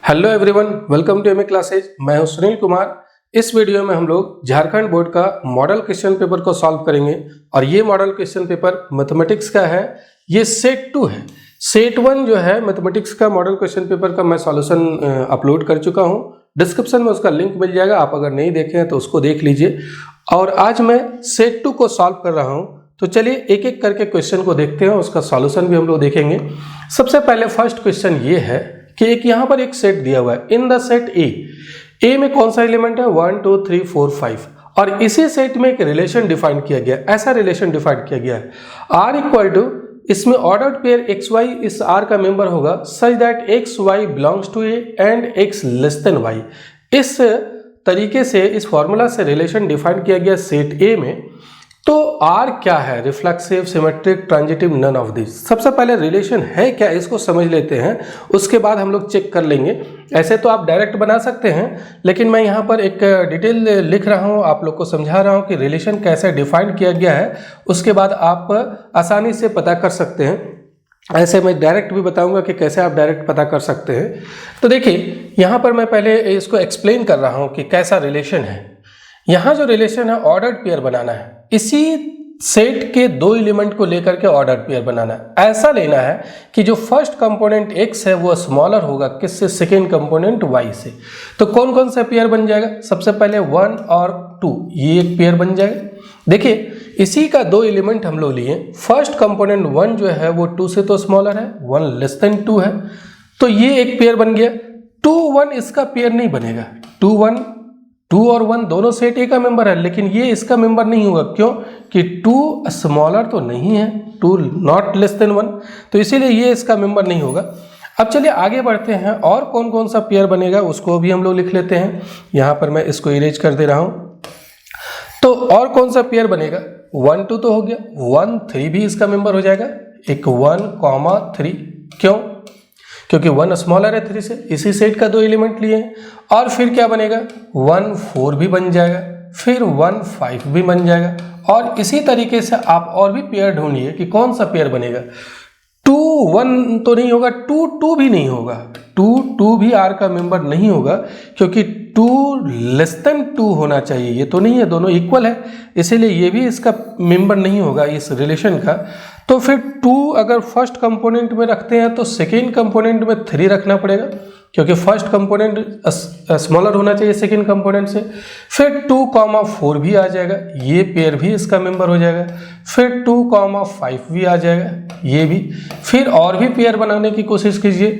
Hello everyone, welcome to MA classes. मैं हूं सुनील कुमार। इस वीडियो में हम लोग झारखंड बोर्ड का मॉडल क्वेश्चन पेपर को सॉल्व करेंगे और ये मॉडल क्वेश्चन पेपर मैथमेटिक्स का है। ये सेट 2 है। सेट 1 जो है मैथमेटिक्स का मॉडल क्वेश्चन पेपर का मैं सॉल्यूशन अपलोड कर चुका हूं। डिस्क्रिप्शन में उसका लिंक मिल जाएगा, आप अगर नहीं देखे हैं तो उसको देख लीजिए। और आज मैं सेट 2 को सॉल्व कर रहा हूँ, तो चलिए एक एक करके क्वेश्चन को देखते हैं, उसका सॉल्यूशन भी हम लोग देखेंगे। सबसे पहले फर्स्ट क्वेश्चन ये है कि एक यहाँ पर एक सेट दिया हुआ है। इन द सेट ए में कौन सा एलिमेंट है 1 2 3 4 5 और इसी सेट में एक रिलेशन डिफाइन किया गया। ऐसा रिलेशन डिफाइन किया गया है आर इक्वल टू, इसमें ऑर्डर्ड पेयर एक्स वाई इस आर का मेंबर होगा such that X Y belongs to A and X less than Y. इस तरीके से इस फॉर्मूला से रिलेशन डिफाइन किया गया सेट ए में। तो आर क्या है? Reflexive, symmetric, transitive, none of this. सबसे पहले रिलेशन है क्या, इसको समझ लेते हैं, उसके बाद हम लोग चेक कर लेंगे। ऐसे तो आप डायरेक्ट बना सकते हैं, लेकिन मैं यहाँ पर एक डिटेल लिख रहा हूँ, आप लोग को समझा रहा हूँ कि रिलेशन कैसे डिफाइन किया गया है। उसके बाद आप आसानी से पता कर सकते हैं। ऐसे मैं डायरेक्ट भी बताऊंगा कि कैसे आप डायरेक्ट पता कर सकते हैं। तो देखिए, यहाँ पर मैं पहले इसको एक्सप्लेन कर रहा हूँ कि कैसा रिलेशन है। यहाँ जो रिलेशन है ऑर्डर्ड पेयर बनाना है, इसी सेट के दो एलिमेंट को लेकर के ऑर्डर्ड पेयर बनाना है। ऐसा लेना है कि जो फर्स्ट कंपोनेंट x है वो स्मॉलर होगा किससे? सेकेंड कंपोनेंट y से। तो कौन कौन सा पेयर बन जाएगा? सबसे पहले 1 और 2, ये एक पेयर बन जाएगा। देखिए, इसी का दो एलिमेंट हम लोग लिए। फर्स्ट कंपोनेंट 1 जो है वो 2 से तो स्मॉलर है, 1 लेस देन 2 है, तो ये एक पेयर बन गया। 2 1 इसका पेयर नहीं बनेगा। 2 और 1 दोनों सेट ए का मेंबर है, लेकिन ये इसका मेंबर नहीं होगा। क्यों? कि 2 स्मॉलर तो नहीं है, 2 नॉट लेस देन 1, तो इसीलिए ये इसका मेंबर नहीं होगा। अब चलिए आगे बढ़ते हैं, और कौन कौन सा पेयर बनेगा उसको भी हम लोग लिख लेते हैं। यहाँ पर मैं इसको इरेज कर दे रहा हूँ। तो और कौन सा पेयर बनेगा? 1 2 तो हो गया, 1 3 भी इसका मेंबर हो जाएगा। एक 1 3, क्यों? क्योंकि 1 स्मॉलर है 3 से, इसी सेट का दो एलिमेंट लिए हैं। और फिर क्या बनेगा? 1 4 भी बन जाएगा, फिर 1 5 भी बन जाएगा। और इसी तरीके से आप और भी पेयर ढूंढिए कि कौन सा पेयर बनेगा। 2 1 तो नहीं होगा, 2 2 भी नहीं होगा, 2 2 भी आर का मेंबर नहीं होगा, क्योंकि 2 लेस देन 2 होना चाहिए। ये तो नहीं है, दोनों इक्वल है, इसीलिए ये भी इसका मेंबर नहीं होगा इस रिलेशन का। तो फिर 2 अगर फर्स्ट कंपोनेंट में रखते हैं तो सेकेंड कंपोनेंट में 3 रखना पड़ेगा, क्योंकि फर्स्ट कंपोनेंट स्मॉलर होना चाहिए सेकेंड कंपोनेंट से। फिर 2 4 भी आ जाएगा, ये पेयर भी इसका मेंबर हो जाएगा। फिर 2 5 भी आ जाएगा, ये भी। फिर और भी पेयर बनाने की कोशिश कीजिए।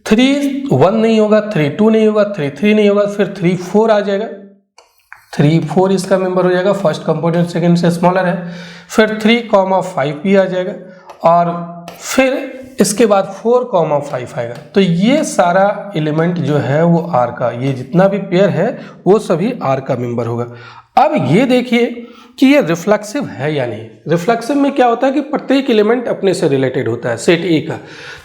3 1 नहीं होगा, 3 2 नहीं होगा, 3 3 नहीं होगा, फिर 3 4 आ जाएगा। 3 4 इसका मेंबर हो जाएगा, फर्स्ट कंपोनेंट सेकेंड से स्मॉलर है। फिर 3 5 भी आ जाएगा, और फिर इसके बाद 4 5 आएगा। तो ये सारा एलिमेंट जो है वो आर का, ये जितना भी पेयर है वो सभी आर का मेंबर होगा। अब ये देखिए कि ये रिफ्लेक्सिव है या नहीं। रिफ्लेक्सिव में क्या होता है कि प्रत्येक एलिमेंट अपने से रिलेटेड होता है सेट ए का।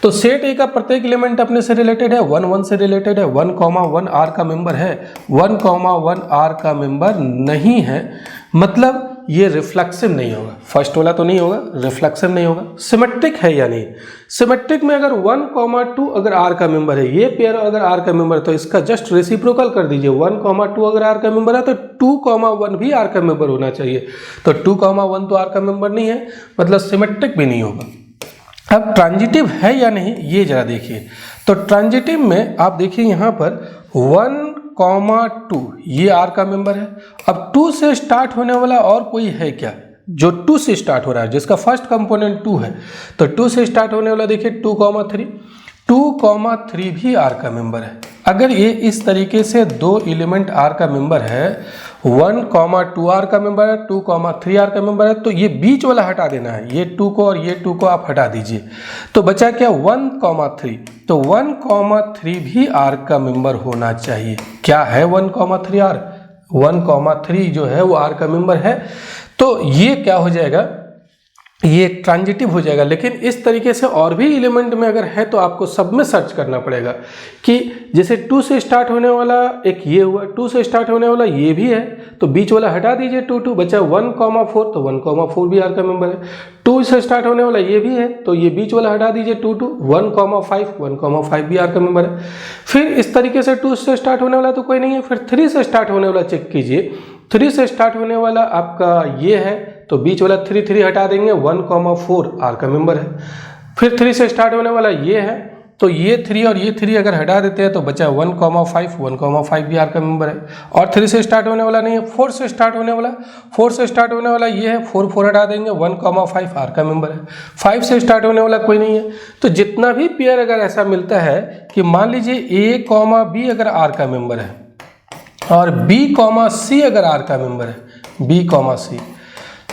तो सेट ए का प्रत्येक एलिमेंट अपने से रिलेटेड है, 1 1 से रिलेटेड है, 1 1 आर का मेंबर है, 1 1 आर का मेंबर नहीं है, मतलब ये रिफ्लेक्सिव नहीं होगा। फर्स्ट वाला तो नहीं होगा, रिफ्लेक्सिव नहीं होगा। सिमेट्रिक है या नहीं? सिमेट्रिक में अगर 1 2 अगर आर का मेंबर है, ये पेयर अगर आर का मेंबर है, तो इसका जस्ट रेसिप्रोकल कर दीजिए। 1 2 अगर आर का मेंबर है तो 2 1 भी आर का मेंबर होना चाहिए। तो 2 1 तो आर का मेंबर नहीं है, मतलब सिमेट्रिक भी नहीं होगा। अब ट्रांजिटिव है या नहीं ये जरा देखिए। तो ट्रांजिटिव में आप देखिए यहाँ पर 1 2 ये आर का मेंबर है। अब 2 से स्टार्ट होने वाला और कोई है क्या जो 2 से स्टार्ट हो रहा है, जिसका फर्स्ट कंपोनेंट 2 है? तो 2 से स्टार्ट होने वाला देखिए 2 3 भी आर का मेंबर है। अगर ये इस तरीके से दो एलिमेंट आर का मेंबर है, 1 2 आर का मेंबर है, 2 3 आर का मेंबर है, तो ये बीच वाला हटा देना है, ये 2 को और ये 2 को आप हटा दीजिए। तो बचा क्या? 1 3। तो 1 3 भी आर का मेंबर होना चाहिए। क्या है 1 3 आर? 1 3 जो है वो आर का मेंबर है। तो ये क्या हो जाएगा? ये ट्रांजिटिव हो जाएगा। लेकिन इस तरीके से और भी एलिमेंट में अगर है तो आपको सब में सर्च करना पड़ेगा कि जैसे 2 से स्टार्ट होने वाला एक ये हुआ, 2 से स्टार्ट होने वाला ये भी है, तो बीच वाला हटा दीजिए 2 बचा 1,4, तो 1,4 भी आर का मेंबर है। 2 से स्टार्ट होने वाला ये भी है, तो ये बीच वाला हटा दीजिए 1,5, 1,5 भी आर का मेंबर है। फिर इस तरीके से 2 से स्टार्ट होने वाला तो कोई नहीं है। फिर 3 से स्टार्ट होने वाला चेक कीजिए, 3 से स्टार्ट होने वाला आपका ये है, तो बीच वाला 3 हटा देंगे, 1,4 आर का मेंबर है। फिर 3 से स्टार्ट होने वाला ये है, तो ये 3 और ये 3 अगर हटा देते हैं तो बचा 1,5 भी आर का मेंबर है। और 3 से स्टार्ट होने वाला नहीं है, 4 से स्टार्ट होने वाला ये है, 4 हटा देंगे, 1,5 आर का मेंबर है। 5 से स्टार्ट होने वाला कोई नहीं है। तो जितना भी पेयर अगर ऐसा मिलता है कि मान लीजिए A, B अगर आर का मेंबर है और B, C अगर आर का मेंबर है, B, C,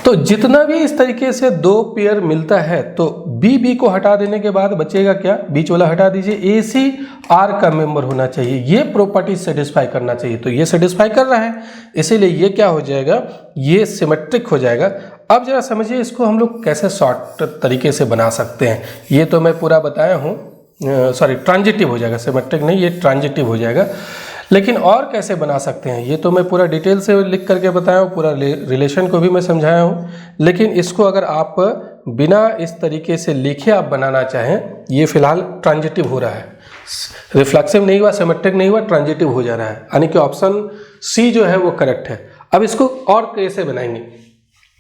तो जितना भी इस तरीके से 2 पेयर मिलता है तो B को हटा देने के बाद बचेगा क्या, बीच वाला हटा दीजिए, AC आर का मेंबर होना चाहिए। ये प्रॉपर्टी सेटिस्फाई करना चाहिए, तो ये सेटिस्फाई कर रहा है, इसीलिए ये क्या हो जाएगा, ये सिमेट्रिक हो जाएगा। अब जरा समझिए इसको हम लोग कैसे शॉर्ट तरीके से बना सकते हैं। ये तो मैं पूरा बताया हूँ, सॉरी ट्रांजिटिव हो जाएगा, सिमेट्रिक नहीं, ये ट्रांजिटिव हो जाएगा। लेकिन और कैसे बना सकते हैं ये तो मैं पूरा डिटेल से लिख करके बताया हूँ, पूरा रिलेशन को भी मैं समझाया हूँ। लेकिन इसको अगर आप बिना इस तरीके से लिखे आप बनाना चाहें, ये फिलहाल ट्रांजिटिव हो रहा है, रिफ्लेक्सिव नहीं हुआ, सिमेट्रिक नहीं हुआ, ट्रांजिटिव हो जा रहा है, यानी कि ऑप्शन सी जो है वो करेक्ट है। अब इसको और कैसे बनाएंगे,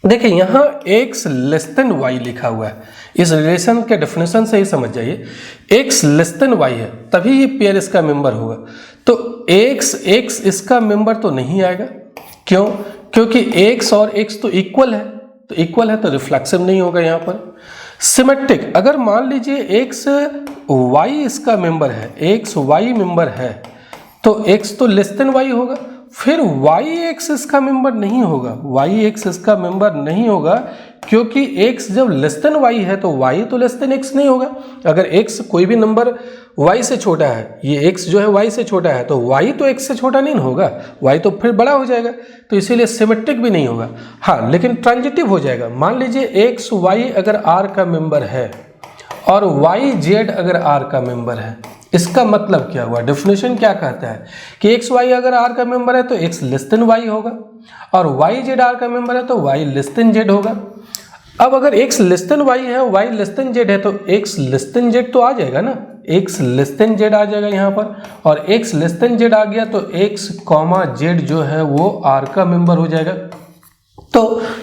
देखिए यहाँ x लेस देन y लिखा हुआ है, इस रिलेशन के डेफिनेशन से ही समझ जाइए, x लेस देन y है तभी ये पेयर इसका मेंबर होगा। तो x इसका मेंबर तो नहीं आएगा, क्यों, क्योंकि x और x तो इक्वल है, तो रिफ्लेक्सिव नहीं होगा यहाँ पर। सिमेट्रिक, अगर मान लीजिए x y इसका मेंबर है, x y मेंबर है, तो x तो लेस देन y होगा, फिर y इसका मेंबर नहीं होगा, y इसका मेंबर नहीं होगा, क्योंकि x जब लेस देन y है तो y तो लेस देन x नहीं होगा। अगर x कोई भी नंबर y से छोटा है, ये x जो है y से छोटा है, तो y तो x से छोटा नहीं होगा, y तो फिर बड़ा हो जाएगा, तो इसीलिए सिमेट्रिक भी नहीं होगा। हाँ, लेकिन ट्रांजिटिव हो जाएगा। मान लीजिए x y अगर r का मेंबर है और y z अगर r का मेंबर है, इसका मतलब क्या हुआ, डेफिनेशन क्या कहता है कि x y अगर r का मेंबर है तो x लेस देन y होगा, और y z r का मेंबर है तो y लेस देन z होगा। अब अगर x लेस देन y है, y लेस देन z है, तो x लेस देन z तो आ जाएगा ना, x लेस देन z आ जाएगा यहाँ पर, और x लेस देन z आ गया तो x, z जो है वो r का मेंबर हो जाएगा, तो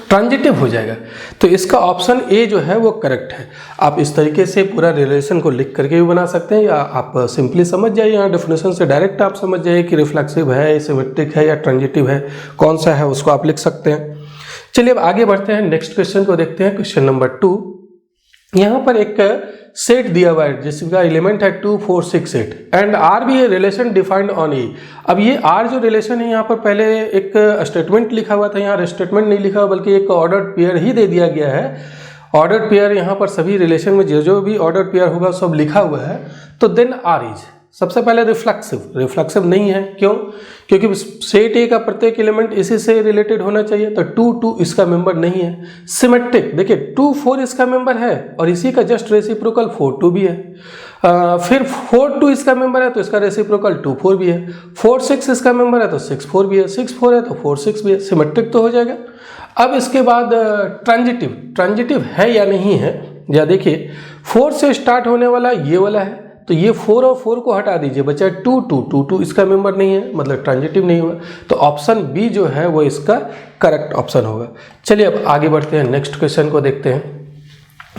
ट्रांजिटिव हो जाएगा। तो इसका ऑप्शन ए जो है वो करेक्ट है। आप इस तरीके से पूरा रिलेशन को लिख करके भी बना सकते हैं, या आप सिंपली समझ जाइए, यहाँ डेफिनेशन से डायरेक्ट आप समझ जाइए कि रिफ्लेक्सिव है, सिमेट्रिक है या ट्रांजिटिव है, कौन सा है उसको आप लिख सकते हैं। चलिए अब आगे बढ़ते हैं, नेक्स्ट क्वेश्चन को देखते हैं, क्वेश्चन नंबर 2। यहाँ पर एक सेट दिया हुआ है जिसका एलिमेंट है 2, 4, 6, 8 एंड आर भी है रिलेशन डिफाइंड ऑन ए। अब ये आर जो रिलेशन है यहाँ पर पहले एक स्टेटमेंट लिखा हुआ था, यहाँ स्टेटमेंट नहीं लिखा हुआ बल्कि एक ऑर्डर्ड पेयर ही दे दिया गया है। ऑर्डर्ड पेयर यहाँ पर सभी रिलेशन में जो भी ऑर्डर्ड पेयर होगा सब लिखा हुआ है। तो देन आर इज सबसे पहले रिफ्लेक्सिव नहीं है, क्यों, क्योंकि सेट ए का प्रत्येक एलिमेंट इसी से रिलेटेड होना चाहिए, तो 2 इसका मेंबर नहीं है। सिमेट्रिक, देखिए 2, 4 इसका मेंबर है और इसी का जस्ट रेसिप्रोकल 4, 2 भी है। फिर 4, 2 इसका मेंबर है तो इसका रेसिप्रोकल 2, 4 भी है। 4, 6 इसका मेंबर है तो 6, 4 भी है। 6, 4 है तो 4, 6 भी है। सिमेट्रिक तो हो जाएगा। अब इसके बाद ट्रांजिटिव है या नहीं है, या देखिए 4 से स्टार्ट होने वाला ये वाला है, तो ये 4 और 4 को हटा दीजिए, बचा 2 इसका मेंबर नहीं है, मतलब ट्रांजिटिव नहीं हुआ। तो ऑप्शन बी जो है वो इसका करेक्ट ऑप्शन होगा। चलिए अब आगे बढ़ते हैं, नेक्स्ट क्वेश्चन को देखते हैं।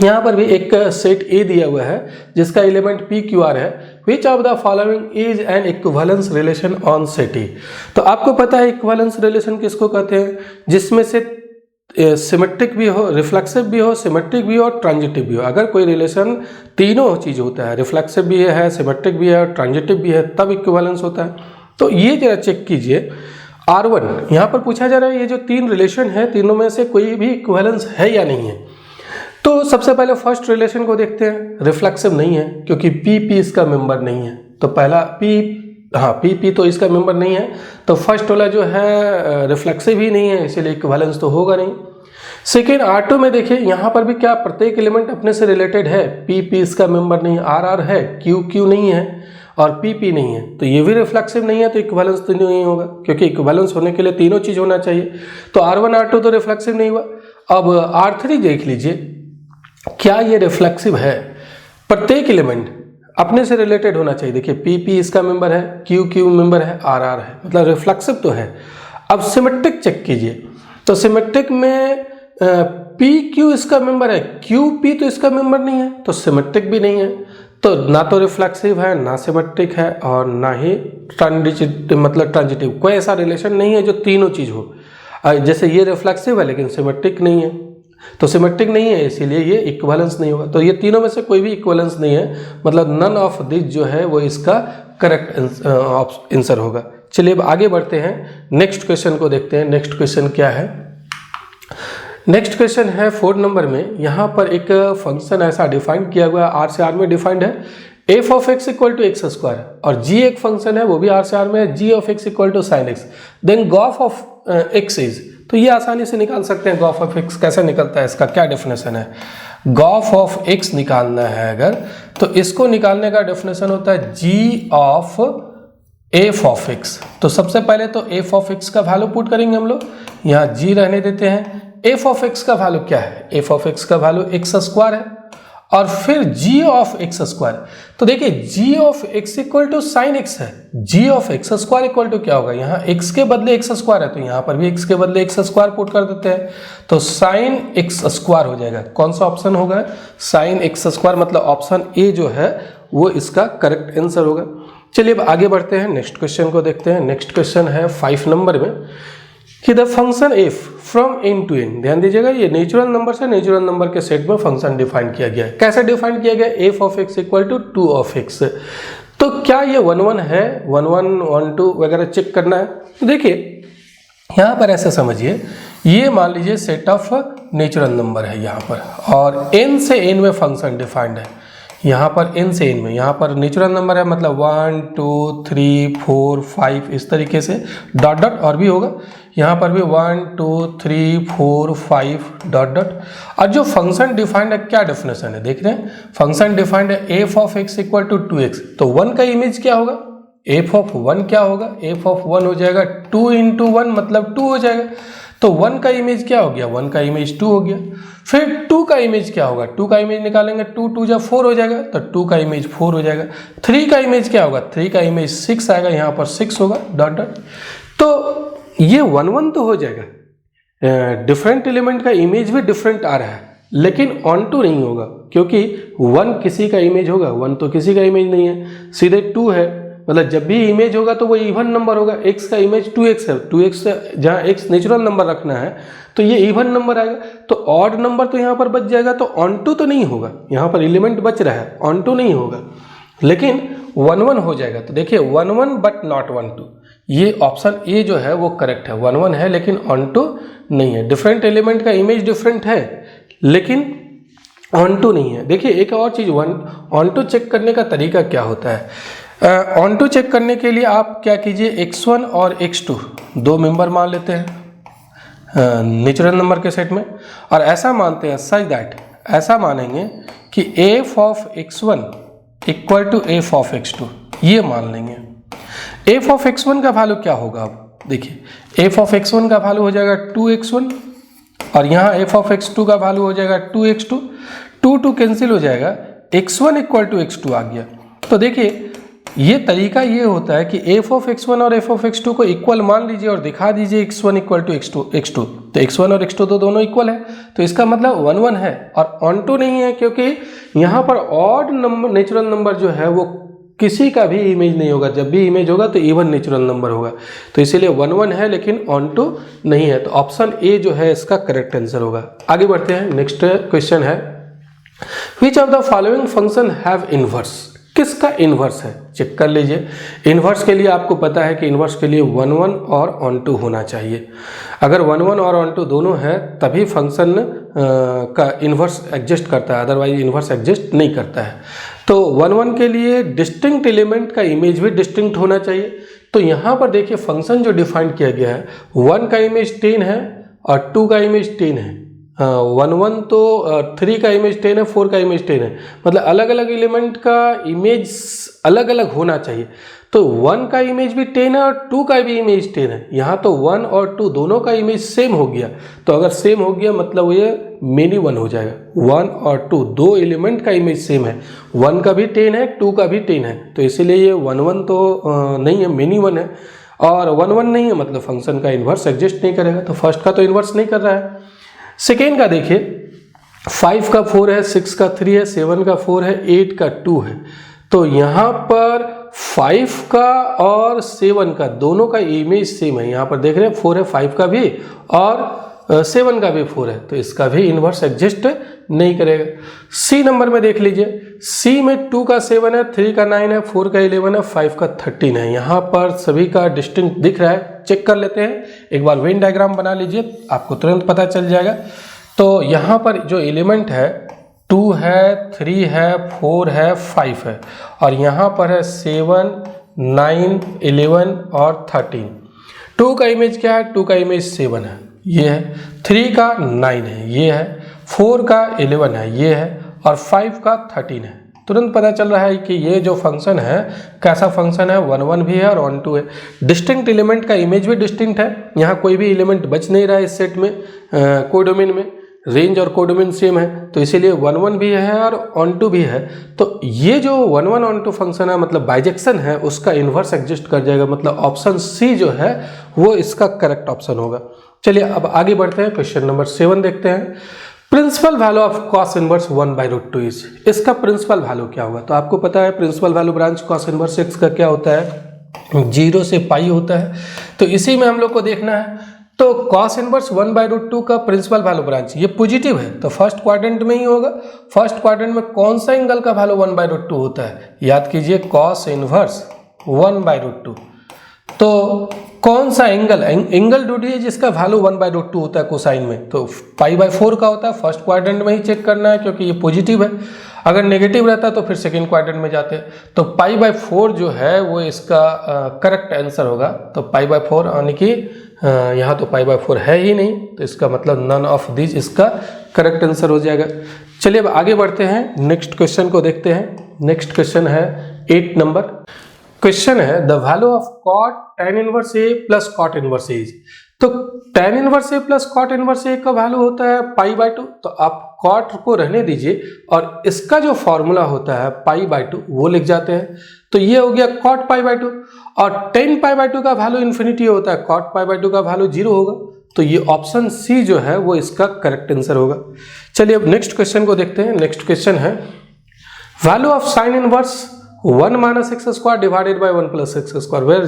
यहाँ पर भी एक सेट ए दिया हुआ है जिसका एलिमेंट पी क्यू आर है। विच of the following is an equivalence relation on set ए। तो आपको पता है इक्विवेलेंस रिलेशन किसको कहते हैं, जिसमें से सिमेट्रिक भी हो, रिफ्लेक्सिव भी हो, सिमेट्रिक भी हो और ट्रांजिटिव भी हो। अगर कोई रिलेशन तीनों चीज होता है, रिफ्लेक्सिव भी है, सिमेट्रिक भी है और ट्रांजिटिव भी है, तब इक्विवेलेंस होता है। तो ये जरा चेक कीजिए R1, यहाँ पर पूछा जा रहा है ये जो 3 रिलेशन है तीनों में से कोई भी इक्विवेलेंस है या नहीं है। तो सबसे पहले फर्स्ट रिलेशन को देखते हैं, रिफ्लेक्सिव नहीं है क्योंकि पी इसका मेंबर नहीं है। तो पहला पी तो इसका मेंबर नहीं है, तो फर्स्ट वाला जो है रिफ्लेक्सिव ही नहीं है, इसीलिए इक्विवेलेंस तो होगा नहीं। सेकेंड R2 में देखिए यहाँ पर भी क्या प्रत्येक एलिमेंट अपने से रिलेटेड है, P इसका मेंबर नहीं है, R है, Q नहीं है और P नहीं है, तो ये भी रिफ्लेक्सिव नहीं है, तो इक्विवेलेंस तो नहीं होगा, क्योंकि इक्विवेलेंस होने के लिए तीनों चीज होना चाहिए। तो R1 R2 तो रिफ्लेक्सिव नहीं हुआ। अब R3 देख लीजिए, क्या ये रिफ्लेक्सिव है? प्रत्येक एलिमेंट अपने से रिलेटेड होना चाहिए। देखिए P इसका मेंबर है, Q मेंबर है, R है, मतलब रिफ्लेक्सिव तो है। अब सिमेट्रिक चेक कीजिए, तो सिमेट्रिक में PQ इसका मेंबर है, QP तो इसका मेंबर नहीं है, तो सिमेट्रिक भी नहीं है। तो ना तो रिफ्लेक्सिव है, ना सिमेट्रिक है और ना ही ट्रांजिटिव। कोई ऐसा रिलेशन नहीं है जो तीनों चीज हो। जैसे ये रिफ्लेक्सिव है लेकिन सिमेट्रिक नहीं है, तो सिमेट्रिक नहीं है इसीलिए ये इक्विवेलेंस नहीं होगा। तो ये तीनों में से कोई भी इक्विवेलेंस नहीं है, मतलब नन ऑफ दिस जो है वो इसका करेक्ट आंसर होगा। चलिए अब आगे बढ़ते हैं, नेक्स्ट क्वेश्चन को देखते हैं। नेक्स्ट क्वेश्चन क्या है? नेक्स्ट क्वेश्चन है 4 नंबर में। यहाँ पर एक फंक्शन ऐसा डिफाइन किया हुआ है, R से R में डिफाइंड है, f of x equal to X square, और g एक फंक्शन है वो भी R से R में है, g of x equal to sine X, then gof of x is. तो ये आसानी से निकाल सकते हैं गॉफ ऑफ x। कैसे निकलता है, इसका क्या डेफिनेशन है? गॉफ ऑफ x निकालना है अगर, तो इसको निकालने का डेफिनेशन होता है g of f of x। तो सबसे पहले तो f ऑफ x का वैल्यू पुट करेंगे हम लोग, यहाँ g रहने देते हैं। f ऑफ x का वैल्यू क्या है? f ऑफ x का वैल्यू एक्स स्क्वायर है, और फिर g ऑफ एक्स स्क्वायर। तो देखिए g of x equal to sine X है, g of X square equal to क्या होगा? यहाँ x के बदले एक्स स्क्वायर है, तो यहाँ पर भी x के बदले एक्स स्क्वायर पुट कर देते हैं, तो साइन एक्स स्क्वायर हो जाएगा। कौन सा ऑप्शन होगा? साइन एक्स स्क्वायर, मतलब ऑप्शन ए जो है वो इसका करेक्ट आंसर होगा। चलिए अब आगे बढ़ते हैं, नेक्स्ट क्वेश्चन को देखते हैं। नेक्स्ट क्वेश्चन है 5 नंबर में कि the function f from n to n। ध्यान दीजिएगा, ये नेचुरल नंबर से नेचुरल नंबर के सेट में फंक्शन डिफाइन किया गया है। कैसे डिफाइन किया गया? f of x equal to 2 of x। तो क्या ये 1 1 है? 1 1 1 2 वगैरह चेक करना है। तो देखिए यहाँ पर ऐसे समझिए, ये मान लीजिए सेट ऑफ नेचुरल नंबर है यहाँ पर, और n से n में फंक्शन डिफाइंड है। यहाँ पर n से n में, यहाँ पर नेचुरल नंबर है, मतलब 1 2 3 4 5 इस तरीके से डॉट डॉट और भी होगा। यहाँ पर भी 1 2 3 4 5 डॉट डॉट। और जो फंक्शन डिफाइंड है, क्या डेफिनेशन है देख रहे हैं? फंक्शन डिफाइंड है f of x equal to 2x। तो 1 का इमेज क्या होगा? f ऑफ 1 क्या होगा? f ऑफ 1 हो जाएगा 2 इंटू 1, मतलब 2 हो जाएगा। तो 1 का इमेज क्या हो गया? 1 का इमेज 2 हो गया। फिर 2 का इमेज क्या होगा? 2 का इमेज निकालेंगे, 2 2 जब 4 हो जाएगा, तो 2 का इमेज 4 हो जाएगा। 3 का इमेज क्या होगा? 3 का इमेज 6 आएगा, यहाँ पर 6 होगा डॉट डॉट। तो ये 1 1 तो हो जाएगा, डिफरेंट एलिमेंट का इमेज भी डिफरेंट आ रहा है, लेकिन ऑन टू नहीं होगा, क्योंकि 1 किसी का इमेज होगा, 1 तो किसी का इमेज नहीं है, सीधे 2 है। मतलब जब भी इमेज होगा तो वो इवन नंबर होगा। x का इमेज 2x है, 2x जहाँ x नेचुरल नंबर रखना है तो ये इवन नंबर आएगा। तो ऑड नंबर तो यहाँ पर बच जाएगा, तो ऑन टू तो नहीं होगा, यहाँ पर एलिमेंट बच रहा है, ऑन टू नहीं होगा, लेकिन 1 1 हो जाएगा। तो देखिए 1 1 बट नॉट 1 2, ये ऑप्शन ए जो है वो करेक्ट है। 1 1 है लेकिन ऑन टू नहीं है। डिफरेंट एलिमेंट का इमेज डिफरेंट है लेकिन ऑन टू नहीं है। देखिए एक और चीज, ऑन टू चेक करने का तरीका क्या होता है? ऑन टू चेक करने के लिए आप क्या कीजिए, x1 और x2 दो मेंबर मान लेते हैं नेचुरल नंबर के सेट में, और ऐसा मानते हैं सच दैट, ऐसा मानेंगे कि f of x1 equal to f of x2, ये मान लेंगे। f ऑफ x1 का वैल्यू क्या होगा? अब देखिए f ऑफ x1 का वैल्यू हो जाएगा 2x1, और यहाँ f ऑफ x2 का वैल्यू हो जाएगा 2x2। 2 2 कैंसिल हो जाएगा, x1 इक्वल टू x2 आ गया। तो देखिए ये तरीका ये होता है कि f ऑफ x1 और f ऑफ x2 को इक्वल मान लीजिए और दिखा दीजिए x1 इक्वल टू x2। तो x1 और x2 तो दोनों इक्वल है, तो इसका मतलब 1 1 है और ऑन टू नहीं है, क्योंकि यहाँ पर ऑड नंबर नेचुरल नंबर जो है वो किसी का भी इमेज नहीं होगा। जब भी इमेज होगा तो इवन नेचुरल नंबर होगा, तो इसीलिए 1 1 है लेकिन ऑन टू नहीं है। तो ऑप्शन ए जो है इसका करेक्ट आंसर होगा। आगे बढ़ते हैं, नेक्स्ट क्वेश्चन है, विच of the following function have inverse? किसका इनवर्स है? चेक कर लीजिए। इनवर्स के लिए आपको पता है कि इनवर्स के लिए 1 1 और ऑन टू होना चाहिए। अगर 1 1 और ऑन टू दोनों है तभी फंक्शन का इनवर्स एग्जिस्ट करता है, अदरवाइज इनवर्स एग्जिस्ट नहीं करता है। तो 1 1 के लिए डिस्टिंक्ट एलिमेंट का इमेज भी डिस्टिंक्ट होना चाहिए। तो यहाँ पर देखिए फंक्शन जो डिफाइन किया गया है, 1 का इमेज 10 है और 2 का इमेज 10 है, वन वन तो 3 का इमेज 10 है, 4 का इमेज 10 है, मतलब अलग अलग एलिमेंट का इमेज अलग अलग होना चाहिए। तो 1 का इमेज भी 10 है और 2 का भी इमेज 10 है। यहाँ तो 1 और 2 दोनों का इमेज सेम हो गया, तो अगर सेम हो गया मतलब ये मेनी वन हो जाएगा। 1 और 2 दो एलिमेंट का इमेज सेम है, 1 का भी 10 है, 2 का भी 10 है, तो इसीलिए ये 1 1 तो नहीं है, मेनी वन है। और 1 1 नहीं है मतलब फंक्शन का इन्वर्स एग्जिस्ट नहीं करेगा, तो फर्स्ट का तो इन्वर्स नहीं कर रहा है। सेकेंड का देखिए, 5 का 4 है, 6 का 3 है, 7 का 4 है, 8 का 2 है। तो यहाँ पर 5 का और 7 का दोनों का इमेज सेम है। यहाँ पर देख रहे हैं 4 है 5 का भी और 7 का भी 4 है, तो इसका भी इन्वर्स एग्जिस्ट नहीं करेगा। सी नंबर में देख लीजिए, सी में 2 का 7 है, 3 का 9 है, 4 का 11 है, 5 का 13 है। यहाँ पर सभी का डिस्टिंक्ट दिख रहा है, चेक कर लेते हैं। एक बार वेन डायग्राम बना लीजिए, आपको तुरंत पता चल जाएगा। तो यहाँ पर जो एलिमेंट है 2 है, 3 है, 4 है, 5 है, और यहाँ पर है 7, 9, 11 और 13। 2 का इमेज क्या है? 2 का इमेज 7 है, ये है। 3 का 9 है, ये है। 4 का 11 है, ये है। और 5 का 13 है। तुरंत पता चल रहा है कि ये जो फंक्शन है कैसा फंक्शन है, 1 1 भी है और 1 2 है। डिस्टिंक्ट एलिमेंट का इमेज भी डिस्टिंक्ट है, यहाँ कोई भी एलिमेंट बच नहीं रहा है इस सेट में, कोडोमेन में रेंज और कोडोमेन सेम है, तो इसीलिए 1 1 भी है और 1 2 भी है। तो ये जो 1 1 1 2 फंक्शन है मतलब बाइजेक्शन है, उसका इन्वर्स एग्जिस्ट कर जाएगा, मतलब ऑप्शन सी जो है वो इसका करेक्ट ऑप्शन होगा। चलिए अब आगे बढ़ते हैं, क्वेश्चन नंबर 7 देखते हैं। Principal value of cos inverse 1/√2 is, इसका प्रिंसिपल वैल्यू क्या होगा? तो आपको पता है principal value branch cos inverse x का क्या होता है, 0 से पाई होता है। तो इसी में हम लोग को देखना है। तो कॉस इनवर्स 1/√2 का प्रिंसिपल वैल्यू ब्रांच ये पॉजिटिव है, तो फर्स्ट क्वाड्रेंट में ही होगा। फर्स्ट क्वाड्रेंट में कौन सा एंगल का वैल्यू 1/√2 होता है? याद कीजिए, कॉस इनवर्स 1/√2। तो कौन सा एंगल, एंगल ढूंढिए जिसका वैल्यू 1/√2 होता है कोसाइन में, तो π/4 का होता है। फर्स्ट क्वाड्रेंट में ही चेक करना है क्योंकि ये पॉजिटिव है, अगर नेगेटिव रहता तो फिर सेकेंड क्वाड्रेंट में जाते हैं। तो π/4 जो है वो इसका करेक्ट आंसर होगा। तो π/4 यानी कि यहाँ तो π/4 है ही नहीं, तो इसका मतलब नन ऑफ दिस इसका करेक्ट आंसर हो जाएगा। चलिए अब आगे बढ़ते हैं, नेक्स्ट क्वेश्चन को देखते हैं। नेक्स्ट क्वेश्चन है 8 नंबर क्वेश्चन है, the value of cot tan inverse A plus cot inverse a. तो tan inverse A plus cot inverse a का वैल्यू होता है π/2। तो आप कॉट को रहने दीजिए और इसका जो फॉर्मूला होता है π/2 वो लिख जाते हैं। तो ये हो गया कॉट π/2 और tan π/2 का वैल्यू इन्फिनिटी होता है, कॉट π/2 का वैल्यू 0 होगा। तो ये ऑप्शन सी जो है वो इसका करेक्ट आंसर होगा। चलिए अब नेक्स्ट क्वेश्चन को देखते हैं। नेक्स्ट क्वेश्चन है, value of sine inverse 1 - x² divided by 1 + x² where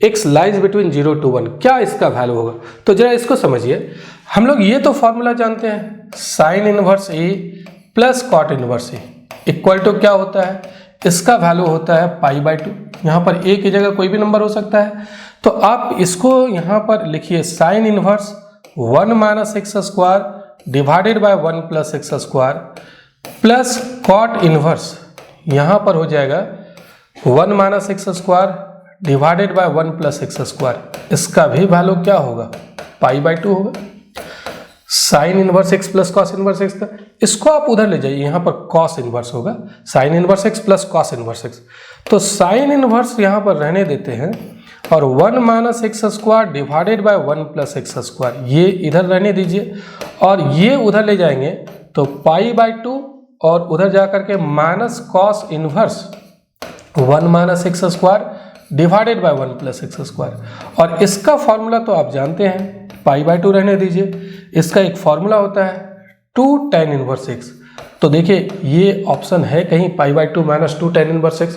x lies between 0 to 1, क्या इसका वैल्यू होगा? तो जरा इसको समझिए। हम लोग ये तो फॉर्मूला जानते हैं, sine inverse A plus cot inverse A equal to क्या होता है, इसका वैल्यू होता है π/2। यहाँ पर a की जगह कोई भी नंबर हो सकता है, तो आप इसको यहाँ पर लिखिए, sine inverse 1 - x² divided by 1 + x² plus cot inverse यहाँ पर हो जाएगा 1 - x² डिवाइडेड बाय 1 + x²। इसका भी वैल्यू क्या होगा, π/2 होगा। Sine inverse x plus cos inverse x का, इसको आप उधर ले जाइए, यहाँ पर कॉस इनवर्स होगा, sine inverse x plus cos inverse x। तो साइन इनवर्स यहाँ पर रहने देते हैं और 1 - x² डिवाइडेड बाय 1 + x², ये इधर रहने दीजिए और ये उधर ले जाएंगे तो π/2 और उधर जाकर के minus cos inverse 1 - x² divided by 1 + x²। और इसका फॉर्मूला तो आप जानते हैं, π/2 रहने दीजिए। इसका एक फॉर्मूला होता है 2 tan इनवर्स x। तो देखिए ये ऑप्शन है कहीं π/2 - 2 tan inverse x,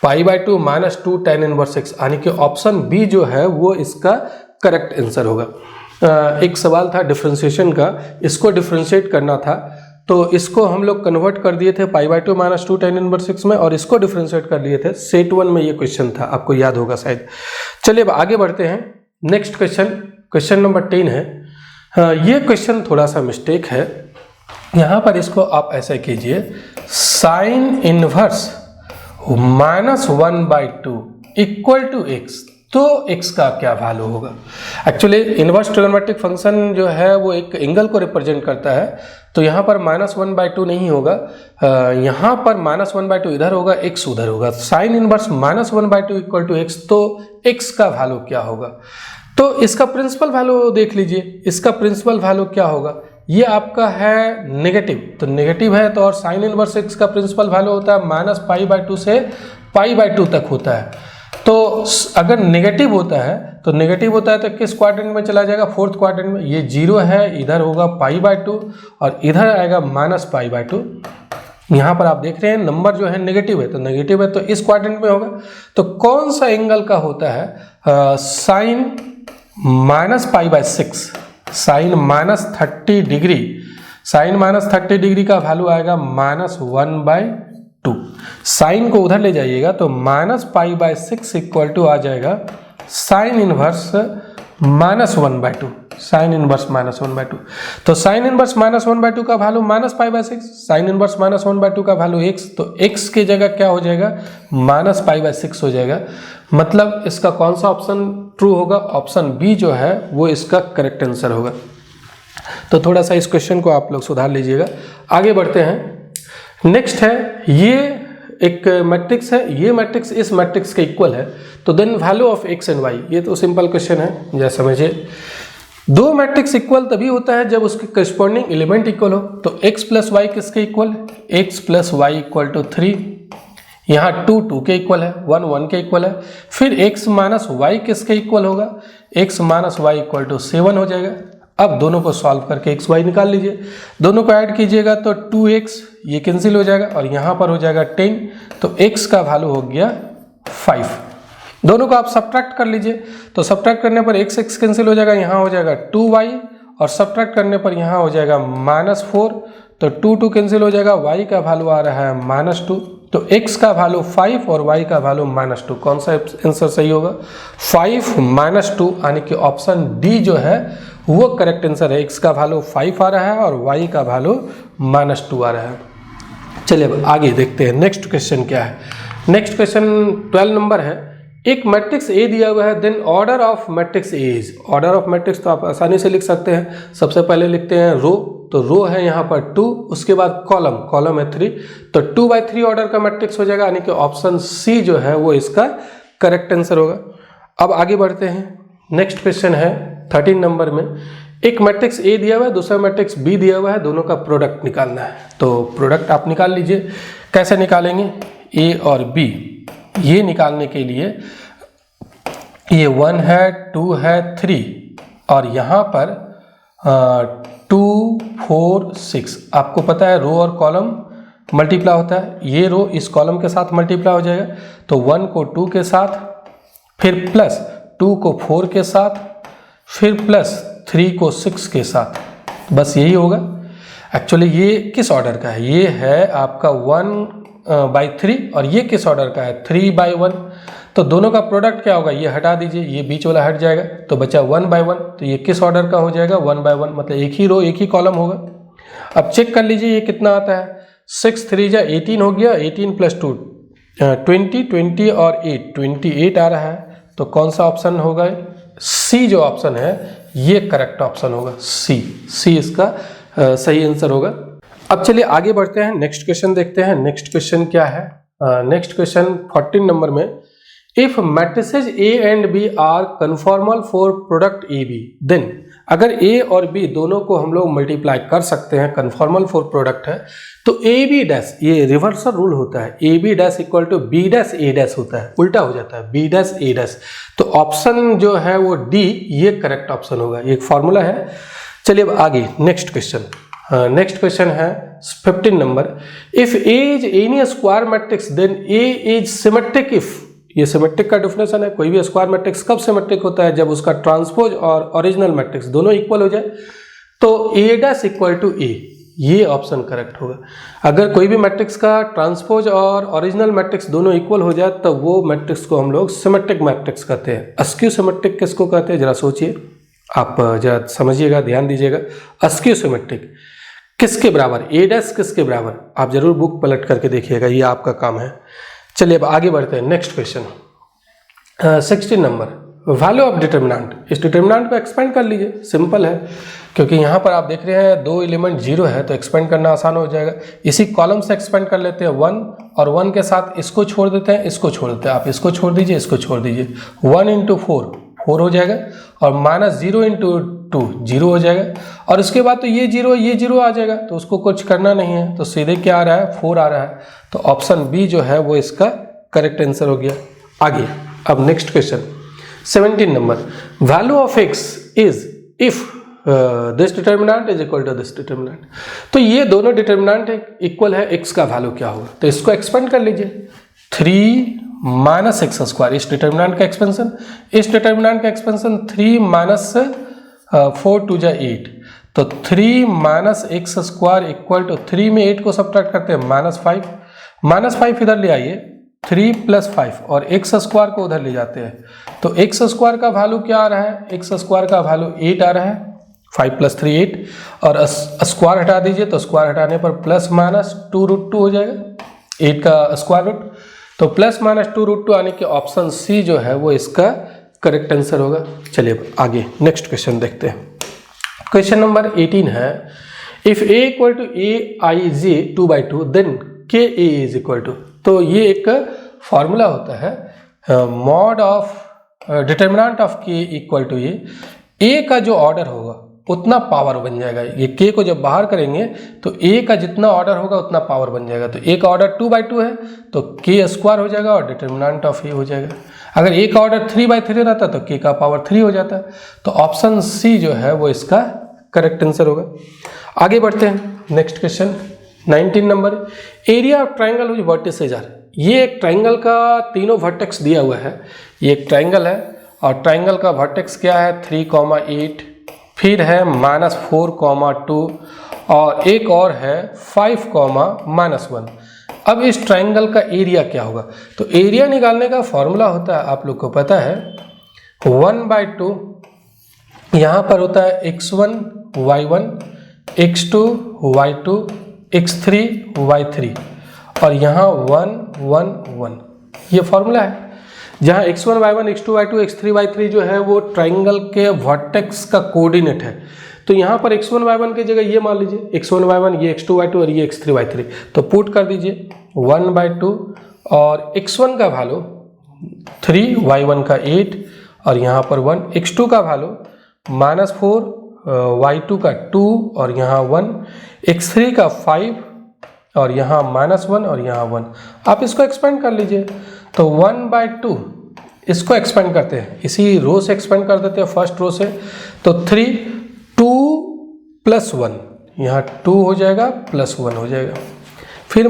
π/2 - 2 tan inverse x, यानी कि ऑप्शन बी जो है वो इसका करेक्ट आंसर होगा। एक सवाल था डिफरेंशिएशन का, इसको डिफरेंशिएट करना था, तो इसको हम लोग कन्वर्ट कर दिए थे π/2 - 2 tan इनवर्स x में, और इसको डिफरेंशिएट कर लिए थे। सेट 1 में ये क्वेश्चन था, आपको याद होगा शायद। चलिए अब आगे बढ़ते हैं। नेक्स्ट क्वेश्चन, क्वेश्चन नंबर 10 है। ये क्वेश्चन थोड़ा सा मिस्टेक है, यहाँ पर इसको आप ऐसा कीजिए, sine inverse -1/2 equal to x। तो x का क्या वैल्यू होगा। एक्चुअली इनवर्स ट्रिग्नोमेट्रिक फंक्शन जो है वो एक एंगल को रिप्रेजेंट करता है, तो यहाँ पर -1/2 नहीं होगा, यहाँ पर -1/2 इधर होगा, x उधर होगा। Sine inverse -1/2 equal to x, तो x का वैल्यू क्या होगा। तो इसका प्रिंसिपल वैल्यू देख लीजिए, इसका प्रिंसिपल वैल्यू क्या होगा। ये आपका है नेगेटिव, तो नेगेटिव है तो, और साइन इनवर्स x का प्रिंसिपल वैल्यू होता है -π/2 से π/2 तक होता है। तो अगर नेगेटिव होता है तो किस क्वाड्रेंट में चला जाएगा, फोर्थ क्वाड्रेंट में। ये 0 है, इधर होगा π/2 और इधर आएगा -π/2। यहाँ पर आप देख रहे हैं नंबर जो है नेगेटिव है, तो नेगेटिव है तो इस क्वाड्रेंट में होगा। तो कौन सा एंगल का होता है, sine -π/6, sine -30 degree, sine -30 degree का वैल्यू आएगा -1/2। साइन को उधर ले जाइएगा तो -π/6 इक्वल टू आ जाएगा साइन इनवर्स -1/2, साइन इनवर्स -1/2। तो साइन इनवर्स -1/2 का वैल्यू -π/6, साइन इनवर्स -1/2 का वैल्यू x, तो x की जगह क्या हो जाएगा, -π/6 हो जाएगा। मतलब इसका कौन सा ऑप्शन ट्रू होगा, ऑप्शन बी जो है वो इसका करेक्ट आंसर होगा। तो थोड़ा सा इस क्वेश्चन को आप लोग सुधार लीजिएगा। आगे बढ़ते हैं। नेक्स्ट है, ये एक मैट्रिक्स है, ये मैट्रिक्स इस मैट्रिक्स के इक्वल है, तो then value of x and y। ये तो सिंपल क्वेश्चन है, जैसे समझिए। दो मैट्रिक्स इक्वल तभी होता है जब उसके करस्पॉन्डिंग एलिमेंट इक्वल हो। तो x प्लस वाई किसके इक्वल है, x plus y equal to 3। यहाँ 2 के इक्वल है, 1 के इक्वल है। फिर x माइनस वाई किसके इक्वल होगा, x minus y equal to 7 हो जाएगा। अब दोनों को सॉल्व करके x y निकाल लीजिए, दोनों को ऐड कीजिएगा तो 2x, ये कैंसिल हो जाएगा और यहाँ पर हो जाएगा 10, तो x का वैल्यू हो गया 5। दोनों को आप सब्ट्रैक्ट कर लीजिए, तो सब्ट्रैक्ट करने पर x कैंसिल हो जाएगा, यहाँ हो जाएगा 2y, और सब्ट्रैक्ट करने पर यहाँ हो जाएगा -4, तो 2 कैंसिल हो जाएगा, y का वैल्यू आ रहा है -2, तो x का वैल्यू 5 और y का वैल्यू -2। कौन सा आंसर सही होगा, 5 -2, यानी कि ऑप्शन डी जो है वो करेक्ट आंसर है। x का वैल्यू 5 आ रहा है और y का वैल्यू -2 आ रहा है। चलिए अब आगे देखते हैं नेक्स्ट क्वेश्चन क्या है। नेक्स्ट क्वेश्चन 12 नंबर है। एक मैट्रिक्स A दिया हुआ है, then order of matrix A is. Order of matrix तो आप आसानी से लिख सकते हैं। सबसे पहले लिखते हैं रो, तो रो है यहाँ पर 2, उसके बाद कॉलम, कॉलम है 3, तो 2/3 ऑर्डर का मैट्रिक्स हो जाएगा, यानी कि ऑप्शन सी जो है वो इसका करेक्ट आंसर होगा। अब आगे बढ़ते हैं। नेक्स्ट क्वेश्चन है 13 नंबर में। एक मैट्रिक्स A दिया हुआ है, दूसरा मैट्रिक्स B दिया हुआ है, दोनों का प्रोडक्ट निकालना है। तो प्रोडक्ट आप निकाल लीजिए। कैसे निकालेंगे, A और B, ये निकालने के लिए ये 1 है, 2 है, 3, और यहाँ पर 2 4 6। आपको पता है रो और कॉलम मल्टीप्लाई होता है, ये रो इस कॉलम के साथ मल्टीप्लाई हो जाएगा, तो 1 को 2 के साथ, फिर प्लस 2 को 4 के साथ, फिर प्लस 3 को 6 के साथ, बस यही होगा। एक्चुअली ये किस ऑर्डर का है, ये है आपका 1/3, और ये किस ऑर्डर का है 3/1। तो दोनों का प्रोडक्ट क्या होगा, ये हटा दीजिए, ये बीच वाला हट जाएगा, तो बचा 1/1। तो ये किस ऑर्डर का हो जाएगा, 1/1, मतलब एक ही रो एक ही कॉलम होगा। अब चेक कर लीजिए ये कितना आता है, 6 3 जा 18 हो गया, 18 + 2 20, 20 और 8 28 आ रहा है। तो कौन सा ऑप्शन होगा, सी जो ऑप्शन है ये करेक्ट ऑप्शन होगा, सी इसका सही आंसर होगा। अब चलिए आगे बढ़ते हैं, नेक्स्ट क्वेश्चन देखते हैं। नेक्स्ट क्वेश्चन क्या है, नेक्स्ट क्वेश्चन 14 नंबर में। If matrices A and B are conformal for product AB, then अगर A और B दोनों को हम लोग मल्टीप्लाई कर सकते हैं, कन्फॉर्मल फॉर प्रोडक्ट है, तो AB डैश, ये रिवर्सल रूल होता है, AB dash equal to B dash A dash होता है, उल्टा हो जाता है, B डैश A डैश। तो ऑप्शन जो है वो डी, ये करेक्ट ऑप्शन होगा, ये एक फॉर्मूला है। चलिए अब आगे नेक्स्ट क्वेश्चन। नेक्स्ट क्वेश्चन है 15 number. If A is any square matrix then A is symmetric if. ये सिमेट्रिक का डेफिनेशन है, कोई भी स्क्वायर मैट्रिक्स कब सिमेट्रिक होता है, जब उसका ट्रांसपोज और ओरिजिनल मैट्रिक्स दोनों इक्वल हो जाए। तो A dash equal to A, ये ऑप्शन करेक्ट होगा। अगर कोई भी मैट्रिक्स का ट्रांसपोज और ओरिजिनल मैट्रिक्स दोनों इक्वल हो जाए तो वो मैट्रिक्स को हम लोग सिमेट्रिक मैट्रिक्स कहते हैं। अस्क्यू सिमेट्रिक किसको कहते हैं, जरा सोचिए, आप जरा समझिएगा, ध्यान दीजिएगा। अस्क्यू सिमेट्रिक किसके बराबर, A डैश किसके बराबर, आप जरूर बुक पलट करके देखिएगा, ये आपका काम है। चलिए अब आगे बढ़ते हैं। Next question 16 number. Value of determinant, इस डिटर्मिनेंट को एक्सपेंड कर लीजिए, सिंपल है, क्योंकि यहाँ पर आप देख रहे हैं 2 एलिमेंट 0 है तो एक्सपेंड करना आसान हो जाएगा। इसी कॉलम से एक्सपेंड कर लेते हैं 1 और 1 के साथ इसको छोड़ देते हैं, इसको छोड़ देते हैं, आप इसको छोड़ दीजिए, इसको छोड़ दीजिए। 1 इंटू 4 हो जाएगा और माइनस 0 इंटू 2 0 हो जाएगा और उसके बाद तो ये 0 आ जाएगा, तो उसको कुछ करना नहीं है, तो सीधे क्या आ रहा है 4 आ रहा है। तो ऑप्शन बी जो है वो इसका करेक्ट आंसर हो गया। आगे अब next question 17 number, value of x is if this determinant is equal to this determinant. तो ये दोनों डिटर्मिनेंट इक्वल है, x का वैल्यू क्या होगा, तो इसको एक्सपेंड कर लीजिए। 3 माइनस एक्स स्क्वायर, इस डिटर्मिनेंट का एक्सपेंशन, इस डिटर्मिनेंट का एक्सपेंशन 3 माइनस 4 2 जा 8, तो 3 minus x square equal to 3 में 8 को सब्ट्रैक्ट करते हैं माइनस 5 इधर ले आइए, 3 प्लस 5 और एक्स स्क्वायर को उधर ले जाते हैं, तो एक्स स्क्वायर का वैल्यू क्या आ रहा है, एक्स स्क्वायर का वैल्यू 8 आ रहा है, 5 प्लस 3 8 और स्क्वायर हटा दीजिए, तो स्क्वायर हटाने पर प्लस माइनस 2√2 हो जाएगा 8 का स्क्वायर रूट, तो प्लस माइनस 2√2 आने के ऑप्शन सी जो है वो इसका करेक्ट आंसर होगा। चलिए आगे नेक्स्ट क्वेश्चन देखते हैं। क्वेश्चन नंबर 18 है, if a equal to aij 2/2 then ka is equal to, तो ये एक फॉर्मूला होता है mod of determinant of k equal to a का जो ऑर्डर होगा उतना पावर बन जाएगा। ये k को जब बाहर करेंगे तो a का जितना ऑर्डर होगा उतना पावर बन जाएगा, तो a का ऑर्डर 2/2 है तो k स्क्वायर हो जाएगा और डिटर्मिनेंट ऑफ a हो जाएगा। अगर a का ऑर्डर 3/3 रहता तो k का पावर 3 हो जाता, तो ऑप्शन सी जो है वो इसका करेक्ट आंसर होगा। आगे बढ़ते हैं next question 19 number, area of triangle which vertices are. ये एक ट्राइंगल का तीनों वर्टेक्स दिया हुआ है, ये एक ट्राइंगल है और ट्राइंगल का वर्टेक्स क्या है 3,8, फिर है -4,2 और एक और है 5,-1। अब इस ट्राइंगल का एरिया क्या होगा, तो एरिया निकालने का फॉर्मूला होता है आप लोग को पता है 1/2, यहाँ पर होता है x1 y1 x2 y2 x3 y3 और यहाँ 1 1 1, ये फॉर्मूला है जहाँ x1 y1 x2 y2 x3 y3 जो है वो ट्राइंगल के वर्टेक्स का कोऑर्डिनेट है। तो यहाँ पर x1 y1 की जगह ये मान लीजिए x1 y1, ये x2 y2 और ये x3 y3, तो पुट कर दीजिए 1/2 और x1 का वैल्यू 3, y1 का 8 और यहाँ पर 1, x2 का वैल्यू -4, y2 का 2 और यहाँ 1, x3 का 5 और यहाँ -1 और यहाँ 1। आप इसको एक्सपेंड कर लीजिए, तो 1/2 इसको एक्सपेंड करते हैं, इसी रो से एक्सपेंड कर देते हैं फर्स्ट रो से, तो 3 2 + 1, यहाँ 2 हो जाएगा +1 हो जाएगा, फिर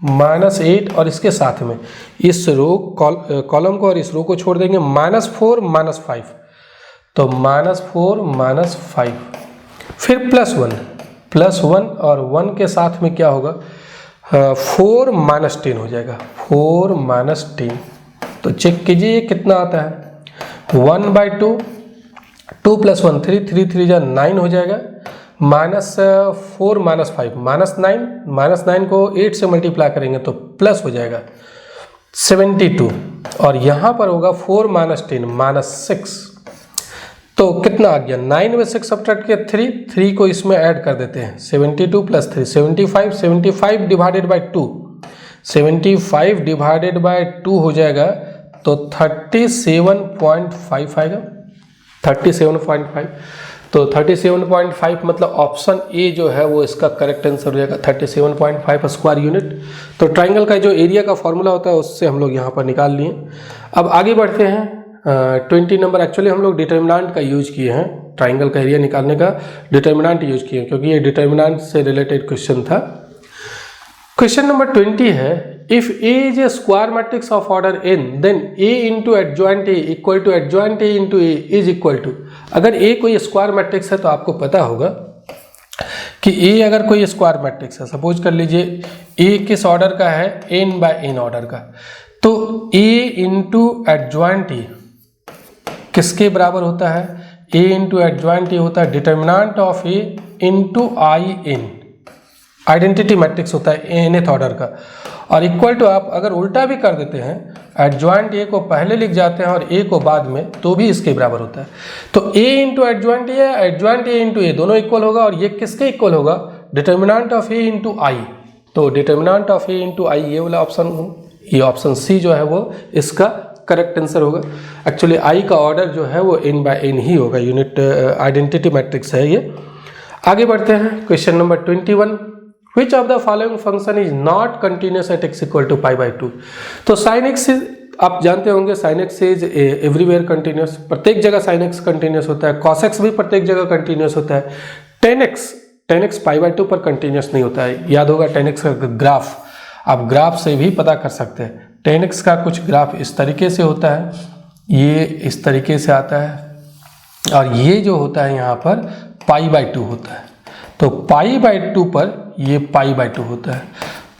-8 और इसके साथ में इस रो कॉलम को और इस रो को छोड़ देंगे, -4 -5, तो -4 -5, फिर +1 और 1 के साथ में क्या होगा 4 -10 हो जाएगा, 4 -10। तो चेक कीजिए ये कितना आता है 1/2, 2 + 1 3, 3 3 जा 9 हो जाएगा, -4 -5 -9 को 8 से मल्टीप्लाई करेंगे तो प्लस हो जाएगा 72 और यहाँ पर होगा 4 -10 -6, तो कितना आ गया 9 में 6 सब्ट्रैक्ट किया 3 को इसमें ऐड कर देते हैं 72 + 3 75 डिवाइडेड बाय 2, 75 डिवाइडेड बाय 2 हो जाएगा तो 37.5 आएगा, 37.5, तो 37.5 मतलब ऑप्शन ए जो है वो इसका करेक्ट आंसर हो जाएगा 37.5 स्क्वायर यूनिट। तो ट्राइंगल का जो एरिया का फॉर्मूला होता है उससे हम लोग यहाँ पर निकाल लिए। अब आगे बढ़ते हैं 20 नंबर, एक्चुअली हम लोग डिटर्मिनेंट का यूज किए हैं, ट्राइंगल का एरिया निकालने का डिटर्मिनेंट यूज किए हैं क्योंकि ये डिटर्मिनेंट से रिलेटेड क्वेश्चन था। क्वेश्चन नंबर 20 है, if A is a square matrix of order n then A into adjoint A equal to adjoint A into A is equal to. अगर A कोई square matrix है तो आपको पता होगा कि A अगर कोई स्क्वायर मैट्रिक्स है, सपोज कर लीजिए A किस ऑर्डर का है n/n ऑर्डर का, तो A इंटू एडजॉइंट A किसके बराबर होता है, A इंटू एडजॉइंट A होता है determinant of A into IN, identity matrix होता है nth ऑर्डर का, और इक्वल टू आप अगर उल्टा भी कर देते हैं, एडजॉइंट ए को पहले लिख जाते हैं और ए को बाद में, तो भी इसके बराबर होता है। तो a into adjoint a, adjoint a into a दोनों इक्वल होगा, और ये किसके इक्वल होगा, determinant of a into I. तो determinant of a into I, ये वाला ऑप्शन, ये ऑप्शन सी जो है वो इसका करेक्ट आंसर होगा। एक्चुअली आई का ऑर्डर जो है वो n बाय n ही होगा, यूनिट आइडेंटिटी मैट्रिक्स है ये। आगे बढ़ते हैं, question number 21, which of the following function is not continuous at x equal to pi by 2। तो साइन एक्स आप जानते होंगे, sine x is everywhere continuous, प्रत्येक जगह साइन एक्स कंटिन्यूस होता है, कॉस एक्स भी प्रत्येक जगह कंटिन्यूस होता है। टेन एक्स पाई बाई 2 पर कंटिन्यूस नहीं होता है, याद होगा। टेन एक्स का ग्राफ आप ग्राफ से भी पता कर सकते हैं। टेन एक्स का कुछ ग्राफ इस तरीके से होता है, ये इस तरीके से आता है, और ये जो होता है यहाँ पर पाई बाई 2 होता है। तो पाई बाई 2 पर ये पाई बाई 2 होता है,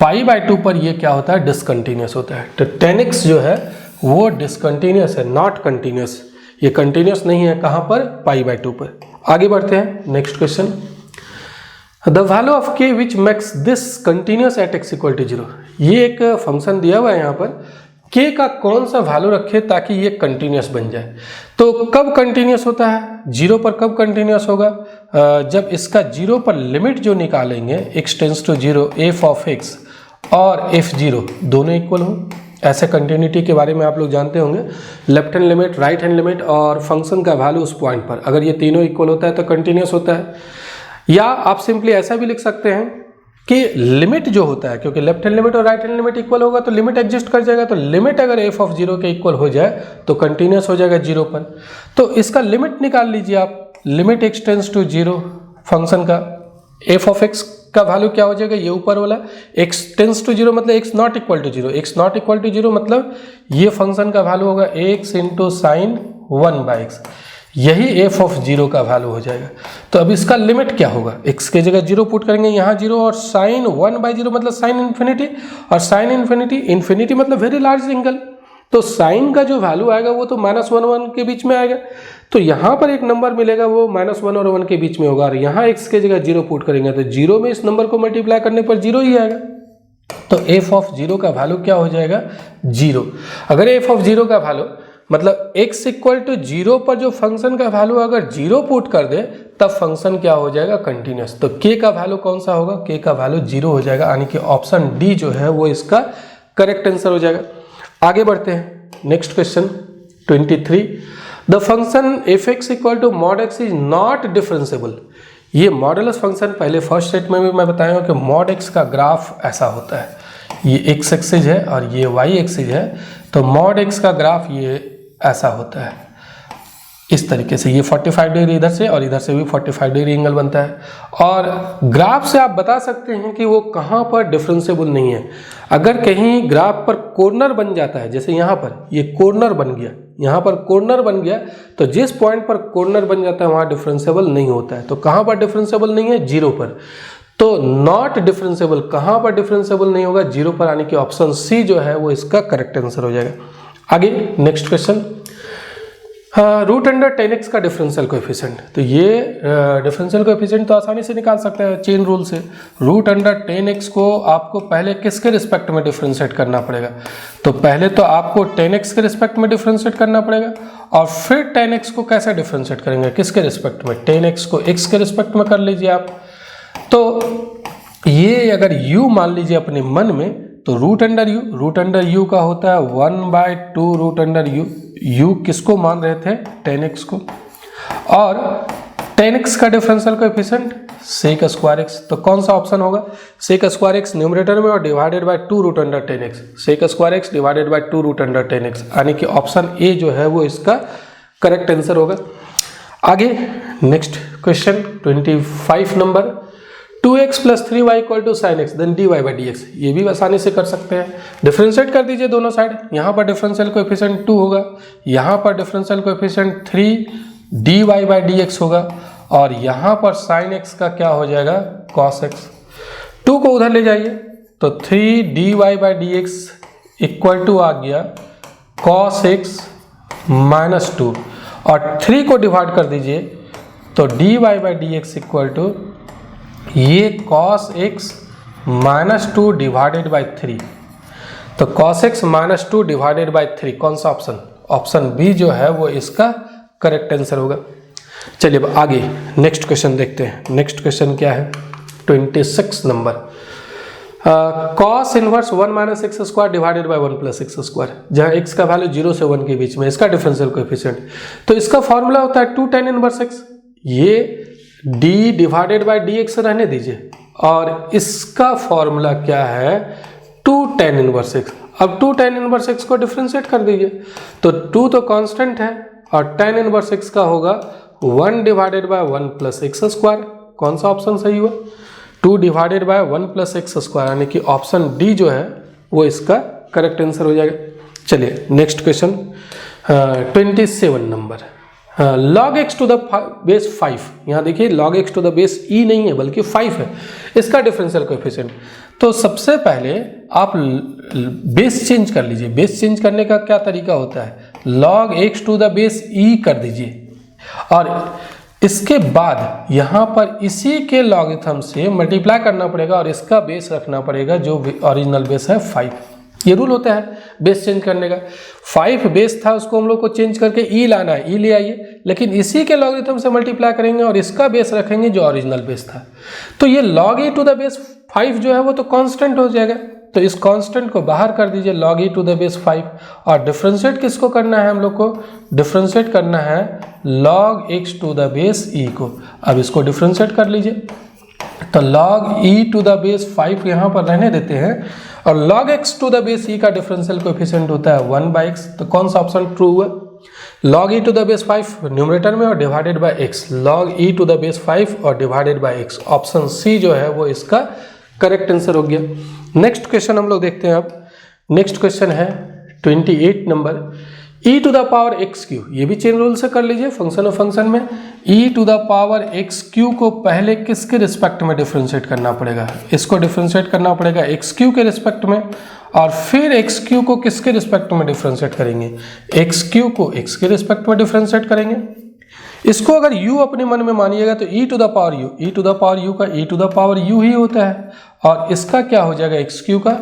पाई बाई 2 पर ये क्या होता है, डिसकंटिन्यूस होता है। तो टेन एक्स जो है वो डिसकंटिन्यूस है, नॉट कंटिन्यूस, ये कंटिन्यूस नहीं है, कहाँ पर, पाई बाई 2 पर। आगे बढ़ते हैं, next question, the value of k which makes this continuous at x equal to 0। ये एक फंक्शन दिया हुआ है यहाँ पर, k का कौन सा वैल्यू रखे ताकि ये कंटिन्यूस बन जाए। तो कब कंटिन्यूस होता है, 0 पर कब कंटिन्यूस होगा, जब इसका 0 पर लिमिट जो निकालेंगे x tends to 0, f of x और f0 दोनों इक्वल हो। ऐसे कंटिन्यूटी के बारे में आप लोग जानते होंगे, left hand limit, right hand limit और फंक्शन का वैल्यू उस पॉइंट पर, अगर ये तीनों इक्वल होता है तो कंटिन्यूस होता है। या आप सिंपली ऐसा भी लिख सकते हैं कि लिमिट जो होता है, क्योंकि लेफ्ट हैंड लिमिट और राइट हैंड लिमिट इक्वल होगा तो लिमिट एग्जिस्ट कर जाएगा, तो लिमिट अगर f ऑफ 0 के इक्वल हो जाए तो कंटिन्यूस हो जाएगा 0 पर। तो इसका लिमिट निकाल लीजिए आप, limit x tends to 0 function का, f ऑफ x का वैल्यू क्या हो जाएगा, ये ऊपर वाला x टेंस टू 0 मतलब x not equal to 0, x not equal to 0 मतलब ये फंक्शन का वैल्यू होगा x into sine 1 by x, यही f ऑफ 0 का वैल्यू हो जाएगा। तो अब इसका लिमिट क्या होगा, x के जगह 0 पुट करेंगे, यहाँ 0, और साइन 1 बाई 0 मतलब साइन इन्फिनिटी, और साइन इन्फिनिटी मतलब वेरी लार्ज एंगल, तो साइन का जो वैल्यू आएगा वो तो -1 के बीच में आएगा। तो यहाँ पर एक नंबर मिलेगा वो -1 और 1 के बीच में होगा, और यहाँ x के जगह 0 पुट करेंगे तो 0 में इस नंबर को मल्टीप्लाई करने पर 0 ही आएगा। तो f ऑफ 0 का वैल्यू क्या हो जाएगा, 0। अगर f ऑफ 0 का वैल्यू मतलब x इक्वल टू 0 पर जो फंक्शन का वैल्यू अगर 0 पुट कर दे तब फंक्शन क्या हो जाएगा, कंटिन्यूस। तो k का वैल्यू कौन सा होगा, k का वैल्यू 0 हो जाएगा, यानी कि ऑप्शन डी जो है वो इसका करेक्ट आंसर हो जाएगा। आगे बढ़ते हैं, next question 23, the function f(x) equal to mod x is not differentiable. ये मॉडुलस फंक्शन पहले फर्स्ट सेट में भी मैं बताया हूँ कि mod x का ग्राफ ऐसा होता है, ये x एक्सिस है और ये y एक्सिस है, तो mod x का ग्राफ ये ऐसा होता है इस तरीके से, ये 45 डिग्री इधर से और इधर से भी 45 डिग्री एंगल बनता है। और ग्राफ से आप बता सकते हैं कि वो कहाँ पर डिफरेंशिएबल नहीं है। अगर कहीं ग्राफ पर कॉर्नर बन जाता है, जैसे यहाँ पर ये कॉर्नर बन गया, यहाँ पर कॉर्नर बन गया, तो जिस पॉइंट पर कॉर्नर बन जाता है वहाँ डिफरेंशिएबल नहीं होता है। तो कहाँ पर डिफरेंशिएबल नहीं है, 0 पर। तो नॉट डिफरेंशिएबल कहाँ पर डिफरेंशिएबल नहीं होगा, 0 पर, यानी कि ऑप्शन सी जो है वो इसका करेक्ट आंसर हो जाएगा। आगे next question, root under 10x का डिफरेंशियल कोएफिशिएंट। तो ये डिफरेंशियल कोएफिशिएंट तो आसानी से निकाल सकते हैं चेन रूल से। रूट अंडर 10x को आपको पहले किसके रिस्पेक्ट में डिफरेंशिएट करना पड़ेगा, तो पहले तो आपको 10x के रिस्पेक्ट में डिफरेंशिएट करना पड़ेगा, और फिर 10x को कैसे डिफरेंशिएट करेंगे, किसके रिस्पेक्ट में, 10x को x के रिस्पेक्ट में कर लीजिए आप। तो ये अगर u मान लीजिए अपने मन में, तो रूट अंडर यू का होता है 1/2 रूट अंडर यू किसको मान रहे थे, 10x को, और 10x का differential coefficient sec square x। तो कौन सा ऑप्शन होगा, सेक स्क्वायर x न्यूमरेटर में और divided by 2 root under 10x, sec square x divided by 2 root under 10x, यानी कि ऑप्शन ए जो है वो इसका करेक्ट आंसर होगा। आगे next question 25 number, 2x + 3y = sin x then dy by dx। ये भी आसानी से कर सकते हैं, डिफरेंशिएट कर दीजिए दोनों साइड। यहाँ पर डिफरेंशियल कोएफिशिएंट 2 होगा, यहाँ पर differential coefficient 3 dy by dx होगा, और यहाँ पर sin x का क्या हो जाएगा, cos x। 2 को उधर ले जाइए तो 3 dy by dx = आ गया cos x - 2, और 3 को डिवाइड कर दीजिए तो dy by dx = ये cos x - 2 डिवाइडेड बाई 3, तो cos x minus 2 divided by 3, कौन सा ऑप्शन? ऑप्शन बी जो है वो इसका करेक्ट आंसर होगा। चलिए अब आगे नेक्स्ट क्वेश्चन देखते हैं। नेक्स्ट क्वेश्चन क्या है? 26 number. cos inverse 1 minus x square divided by 1 plus x square, जहाँ x का वैल्यू 0 से 1 के बीच में, इसका डिफरेंशियल कोएफिशिएंट। तो इसका फॉर्मूला होता है 2 tan इनवर्स x, ये d डिवाइडेड बाई dx रहने दीजिए, और इसका फॉर्मूला क्या है? 2 tan इनवर्स x। अब 2 tan इनवर्स x को डिफरेंशिएट कर दीजिए, तो 2 तो कांस्टेंट है और tan इनवर्स x का होगा 1 divided by 1 plus x square. कौन सा ऑप्शन सही हुआ? 2 divided by 1 plus x square, यानी कि ऑप्शन डी जो है वो इसका करेक्ट आंसर हो जाएगा। चलिए next question 27 number. log x to the base 5, यहाँ देखिए log x to the base e नहीं है बल्कि 5 है, इसका डिफरेंशियल कोएफिशिएंट। तो सबसे पहले आप बेस चेंज कर लीजिए। बेस चेंज करने का क्या तरीका होता है? log x to the base e कर दीजिए, और इसके बाद यहाँ पर इसी के लॉगरिथम से मल्टीप्लाई करना पड़ेगा और इसका बेस रखना पड़ेगा जो ओरिजिनल बेस है 5। ये रूल होता है बेस चेंज करने का। 5 बेस था, उसको हम लोग को चेंज करके ई लाना है, ई ले आइए, लेकिन इसी के लॉगरिथम से मल्टीप्लाई करेंगे और इसका बेस रखेंगे जो ओरिजिनल बेस था। तो ये log e to the base 5 जो है वो तो कांस्टेंट हो जाएगा, तो इस कांस्टेंट को बाहर कर दीजिए, log e to the base 5। और डिफरेंशिएट किसको करना है? हम लोग को डिफरेंशिएट करना है log x to the base e को। अब इसको डिफरेंशिएट कर लीजिए, तो log e to the base 5 यहाँ पर रहने देते हैं, और log x to the base e का डिफरेंशियल कोएफिशिएंट होता है 1/x। तो कौन सा ऑप्शन ट्रू हुआ? log e to the base 5 numerator में और divided by x, log e to the base 5 और divided by x, option C जो है वो इसका करेक्ट आंसर हो गया। नेक्स्ट क्वेश्चन हम लोग देखते हैं। अब नेक्स्ट क्वेश्चन है 28 number. e to the power x cube, ये भी चेन रूल से कर लीजिए फंक्शन ऑफ फंक्शन में। e to the power x cube को पहले किसके रिस्पेक्ट में डिफरेंशिएट करना पड़ेगा? इसको डिफरेंशिएट करना पड़ेगा एक्स क्यू के रिस्पेक्ट में, और फिर एक्स क्यू को किसके रिस्पेक्ट में डिफरेंशिएट करेंगे? एक्स क्यू को एक्स के रिस्पेक्ट में डिफरेंशिएट करेंगे। इसको अगर u अपने मन में मानिएगा तो e to the power u, e to the power u का e to the power u ही होता है, और इसका क्या हो जाएगा? एक्स क्यू का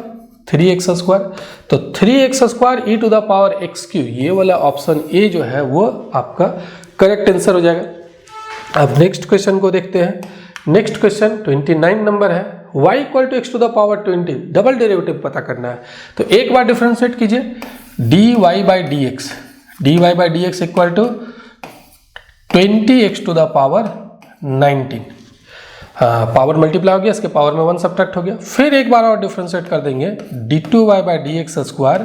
3x स्क्वायर। तो 3x square e to the power x cube, ये वाला ऑप्शन ए जो है वो आपका करेक्ट आंसर हो जाएगा। अब नेक्स्ट क्वेश्चन को देखते हैं। नेक्स्ट क्वेश्चन 29 नंबर है। y equal to x to the power 20, double derivative पता करना है। तो एक बार डिफरेंशिएट कीजिए, dy by d x, dy by d x equal to 20x to the power 19। Power multiply हो गया, इसके पावर में 1 सब्ट्रैक्ट हो गया। फिर एक बार और डिफरेंशिएट कर देंगे d2y by d x square,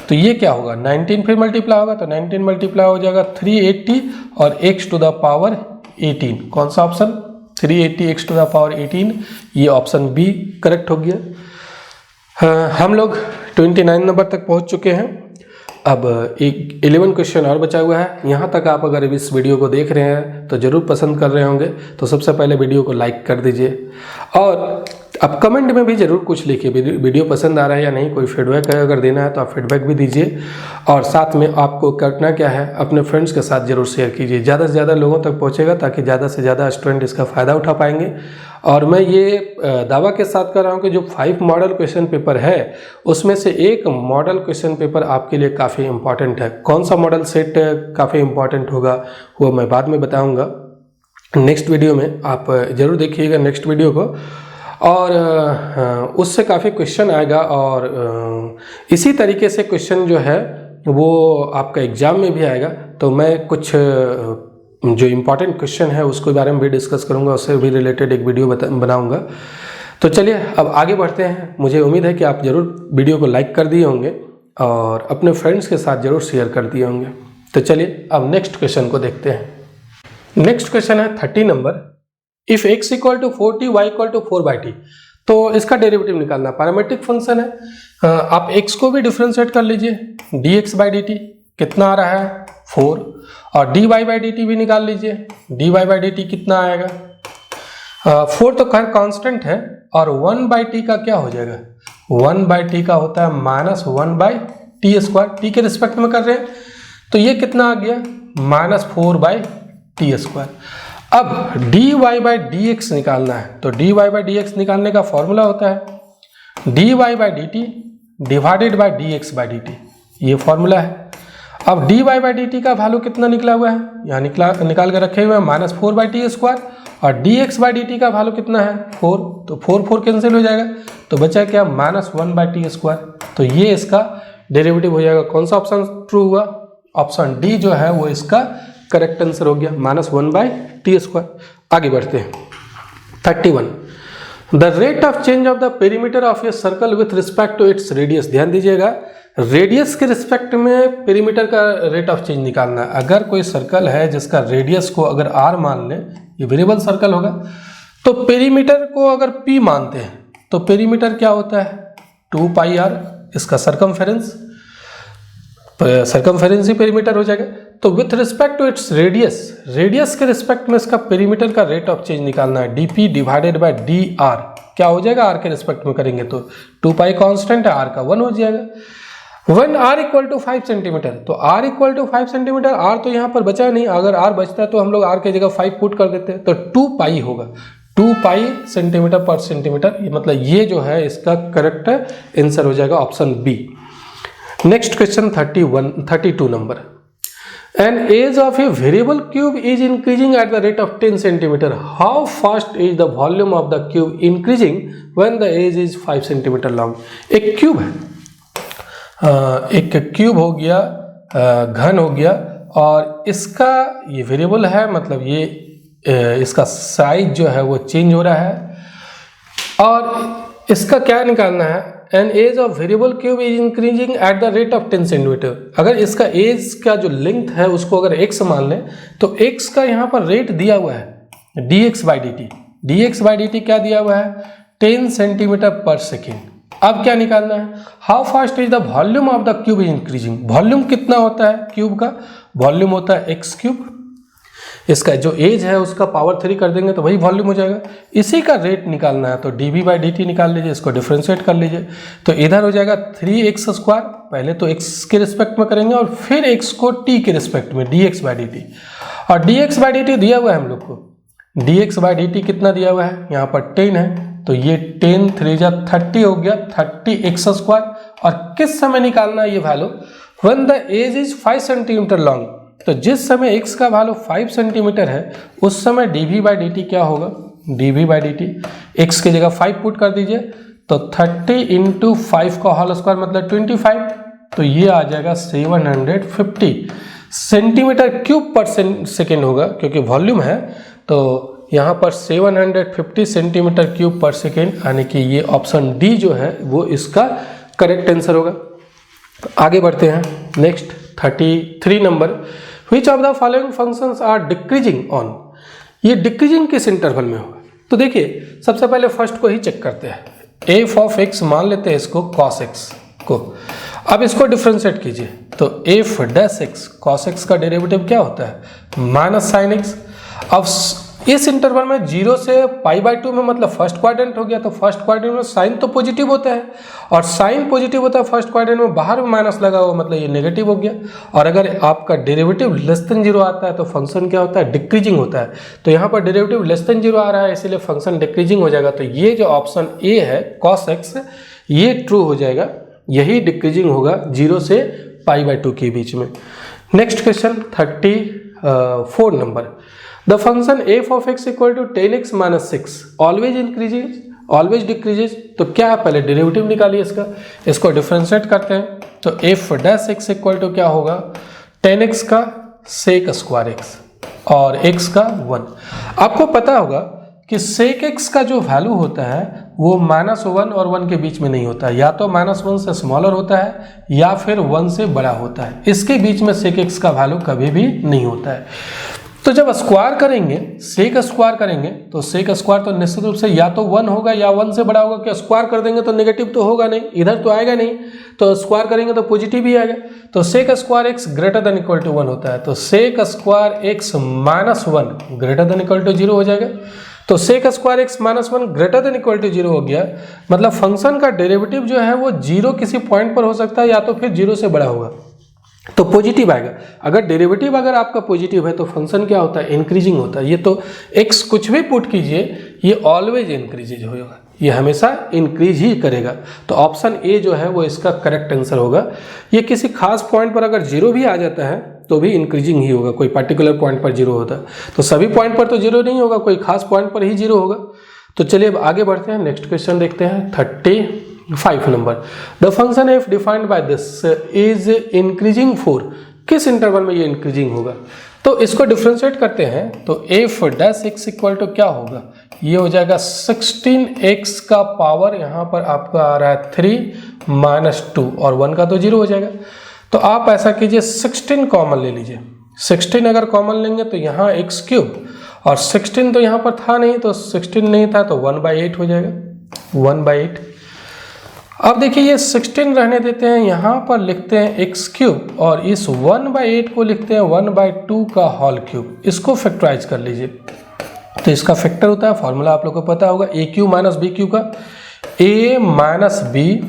तो ये क्या होगा? 19 फिर मल्टीप्लाई होगा, तो 19 मल्टीप्लाई हो जाएगा 380 और x टू द पावर 18। कौन सा option? 380 x to the power 18, ये ऑप्शन बी करेक्ट हो गया। हम लोग 29 नंबर तक पहुंच चुके हैं। अब एक 11 क्वेश्चन और बचा हुआ है। यहाँ तक आप अगर इस वीडियो को देख रहे हैं तो ज़रूर पसंद कर रहे होंगे, तो सबसे पहले वीडियो को लाइक कर दीजिए, और अब कमेंट में भी ज़रूर कुछ लिखिए, वीडियो पसंद आ रहा है या नहीं, कोई फीडबैक अगर देना है तो आप फीडबैक भी दीजिए। और साथ में आपको करना क्या है, अपने फ्रेंड्स के साथ ज़रूर शेयर कीजिए, ज़्यादा से ज़्यादा लोगों तक पहुँचेगा ताकि ज़्यादा से ज़्यादा स्टूडेंट इसका फ़ायदा उठा पाएंगे। और मैं ये दावा के साथ कर रहा हूँ कि जो 5 मॉडल क्वेश्चन पेपर है उसमें से एक मॉडल क्वेश्चन पेपर आपके लिए काफ़ी इम्पॉर्टेंट है। कौन सा मॉडल सेट काफ़ी इम्पॉर्टेंट होगा वो मैं बाद में बताऊँगा नेक्स्ट वीडियो में, आप ज़रूर देखिएगा नेक्स्ट वीडियो को, और उससे काफ़ी क्वेश्चन आएगा, और इसी तरीके से क्वेश्चन जो है वो आपका एग्ज़ाम में भी आएगा। तो मैं कुछ जो इम्पोर्टेंट क्वेश्चन है उसके बारे में भी डिस्कस करूंगा, उससे भी रिलेटेड एक वीडियो बनाऊंगा। तो चलिए अब आगे बढ़ते हैं। मुझे उम्मीद है कि आप ज़रूर वीडियो को लाइक कर दिए होंगे और अपने फ्रेंड्स के साथ ज़रूर शेयर कर दिए होंगे। तो चलिए अब नेक्स्ट क्वेश्चन को देखते हैं। नेक्स्ट क्वेश्चन है 30 number. If x equal to 40 y equal to 4/t, तो इसका डेरिवेटिव निकालना। पैरामीट्रिक फंक्शन है, आप x को भी डिफरेंशिएट कर लीजिए, dx बाई डी टी कितना आ रहा है 4, और dy बाई डी टी भी निकाल लीजिए, dy बाई डी टी कितना आएगा 4 तो खैर कांस्टेंट है, और 1/t का क्या हो जाएगा? 1/t का होता है -1/t स्क्वायर, t के रिस्पेक्ट में कर रहे हैं, तो ये कितना आ गया -4/t स्क्वायर। अब dy बाई डी एक्स निकालना है, तो dy बाई डी एक्स निकालने का फॉर्मूला होता है dy by d t divided by d x by d t, ये फॉर्मूला है। अब d y by d t का वैल्यू कितना निकला हुआ है, यहाँ निकाल कर रखे हुए हैं -4 बाई टी स्क्वायर, और D x by d t का वैल्यू कितना है 4, तो 4 कैंसिल हो जाएगा, तो बचा क्या -1 बाई टी स्क्वायर। तो ये इसका डेरिवेटिव हो जाएगा। कौन सा ऑप्शन ट्रू हुआ, ऑप्शन डी जो है वो इसका करेक्ट आंसर हो गया, -1 बाई टी स्क्वायर। आगे बढ़ते हैं 31, the rate of change of the perimeter of a circle with respect to its radius. ध्यान दीजिएगा, रेडियस के रिस्पेक्ट में पेरीमीटर का रेट ऑफ चेंज निकालना है। अगर कोई सर्कल है जिसका रेडियस को अगर r मान लें, ये वेरिएबल सर्कल होगा, तो पेरीमीटर को अगर p मानते हैं तो पेरीमीटर क्या होता है 2 पाई r, इसका सरकमफेरेंस ही पेरीमीटर हो जाएगा। तो with respect to its radius, radius के रिस्पेक्ट में इसका पेरीमीटर का रेट ऑफ चेंज निकालना है, dp डिवाइडेड बाय dr। क्या हो जाएगा, r के रिस्पेक्ट में करेंगे तो 2 पाई कांस्टेंट है, r का 1 हो जाएगा। One r equal to 5 centimetre, तो r equal to 5 centimetre, r तो यहाँ पर बचा नहीं, अगर r बचता है तो हम लोग r की जगह 5 पुट कर देते हैं, तो 2 पाई होगा, 2 पाई सेंटीमीटर पर सेंटीमीटर, मतलब ये जो है इसका करेक्ट आंसर हो जाएगा option B. Next question 32 number, an edge of a variable cube is increasing at the rate of 10 centimetre, how fast is the volume of the cube increasing when the edge is 5 centimetre long. एक cube है, एक cube हो गया, घन हो गया, और इसका ये वेरिएबल है, मतलब ये इसका साइज जो है वो चेंज हो रहा है, और इसका क्या निकालना है, an edge of variable cube is increasing at the rate of 10 centimetre. अगर इसका एज का जो लेंथ है उसको अगर x मान लें, तो x का यहाँ पर रेट दिया हुआ है dx by d T, dx by d T क्या दिया हुआ है 10 सेंटीमीटर पर सेकेंड। अब क्या निकालना है, how fast is the volume of the cube is increasing. Volume कितना होता है क्यूब का, वॉल्यूम होता है एक्स क्यूब, इसका जो एज है उसका पावर 3 कर देंगे तो वही वॉल्यूम हो जाएगा। इसी का रेट निकालना है तो dv बाई डी टी निकाल लीजिए, इसको डिफ्रेंशिएट कर लीजिए, तो इधर हो जाएगा 3x स्क्वायर, पहले तो x के रिस्पेक्ट में करेंगे और फिर x को t के रिस्पेक्ट में dx बाई डी टी, और dx बाई डी टी दिया हुआ है हम लोग को, dx बाई डी टी कितना दिया हुआ है, यहाँ पर 10 है, तो ये 10 3 जा 30 हो गया, 30x स्क्वायर। और किस समय निकालना है ये value, when the edge is 5 centimetre long, तो जिस समय x का वैल्यू 5 सेंटीमीटर है उस समय dv बाई डी टी क्या होगा, dv by d T, x की जगह 5 पुट कर दीजिए, तो 30 इंटू 5 का होल स्क्वायर मतलब 25, तो ये आ जाएगा 750 सेंटीमीटर क्यूब पर सेकेंड होगा, क्योंकि वॉल्यूम है तो यहाँ पर 750 सेंटीमीटर क्यूब पर सेकेंड, यानी कि ये ऑप्शन डी जो है वो इसका करेक्ट आंसर होगा। आगे बढ़ते हैं next 33 number, which of the following functions are decreasing on. ये डिक्रीजिंग किस इंटरवल में होगा, तो देखिए सबसे पहले फर्स्ट को ही चेक करते हैं, एफ ऑफ एक्स मान लेते हैं इसको कॉस एक्स को। अब इसको डिफ्रेंशिएट कीजिए, तो f dash x cos x का डेरिवेटिव क्या होता है माइनस साइन एक्स। अब इस इंटरवल में 0 से π/2 में मतलब फर्स्ट क्वाड्रेंट हो गया, तो फर्स्ट क्वाड्रेंट में साइन तो पॉजिटिव होता है, और साइन पॉजिटिव होता है फर्स्ट क्वाड्रेंट में, बाहर में माइनस लगा हुआ मतलब ये नेगेटिव हो गया। और अगर आपका डेरिवेटिव लेस देन 0 आता है तो फंक्शन क्या होता है डिक्रीजिंग होता है, तो यहाँ पर डेरिवेटिव लेस देन 0 आ रहा है इसीलिए फंक्शन डिक्रीजिंग हो जाएगा। तो ये जो ऑप्शन ए है कॉस एक्स ये ट्रू हो जाएगा, यही डिक्रीजिंग होगा 0 से π/2 के बीच में। Next question 34 number, the function f of x equal to 10x minus 6 always increases always decreases, तो क्या है पहले डेरिवेटिव निकालिए इसका, इसको डिफ्रेंशिएट करते हैं, तो f dash x equal to क्या होगा 10x का सेक स्क्वायर एक्स और x का 1। आपको पता होगा कि सेक एक्स का जो वैल्यू होता है वो -1 और 1 के बीच में नहीं होता है, या तो -1 से स्मॉलर होता है या फिर 1 से बड़ा होता है, इसके बीच में सेक एक्स का वैल्यू कभी भी नहीं होता है। तो जब स्क्वायर करेंगे सेक स्क्वायर करेंगे तो सेक स्क्वायर तो निश्चित रूप से या तो 1 होगा या 1 से बड़ा होगा, क्या स्क्वायर कर देंगे तो नेगेटिव तो होगा नहीं, इधर तो आएगा नहीं, तो स्क्वायर करेंगे तो पॉजिटिव ही आएगा। तो sec square x greater than equal to 1 होता है, तो sec square x minus 1 greater than equal to 0 हो जाएगा। तो sec square x minus 1 greater than equal to 0 हो गया, मतलब फंक्शन का डेरिवेटिव जो है वो 0 किसी पॉइंट पर हो सकता है या तो फिर 0 से बड़ा होगा, तो पॉजिटिव आएगा। अगर डेरिवेटिव अगर आपका पॉजिटिव है तो फंक्शन क्या होता है इंक्रीजिंग होता है। ये तो x कुछ भी पुट कीजिए ये ऑलवेज इंक्रीजेज होगा, ये हमेशा इंक्रीज ही करेगा। तो ऑप्शन ए जो है वो इसका करेक्ट आंसर होगा। ये किसी खास पॉइंट पर अगर जीरो भी आ जाता है तो भी इंक्रीजिंग ही होगा, कोई पर्टिकुलर पॉइंट पर जीरो होता है। तो सभी पॉइंट पर तो जीरो नहीं होगा, कोई खास पॉइंट पर ही जीरो होगा। तो चलिए अब आगे बढ़ते हैं, नेक्स्ट क्वेश्चन देखते हैं 35 number. The function F defined by this is increasing 4, किस इंटरवल में ये इंक्रीजिंग होगा? तो इसको डिफ्रेंशिएट करते हैं तो f dash x equal to क्या होगा, ये हो जाएगा 16x का पावर यहाँ पर आपका आ रहा है 3 माइनस 2 और 1 का तो जीरो हो जाएगा। तो आप ऐसा कीजिए 16 कॉमन ले लीजिए। 16 अगर कॉमन लेंगे तो यहाँ एक्स क्यूब और 16 तो यहाँ पर था नहीं, तो 16 नहीं था तो 1/8 हो जाएगा, 1/8। अब देखिए ये 16 रहने देते हैं, यहाँ पर लिखते हैं एक्स क्यूब और इस 1/8 को लिखते हैं 1/2 का होल क्यूब। इसको फैक्टराइज कर लीजिए। तो इसका फैक्टर होता है, फॉर्मूला आप लोग को पता होगा, a cube minus b cube का, a minus b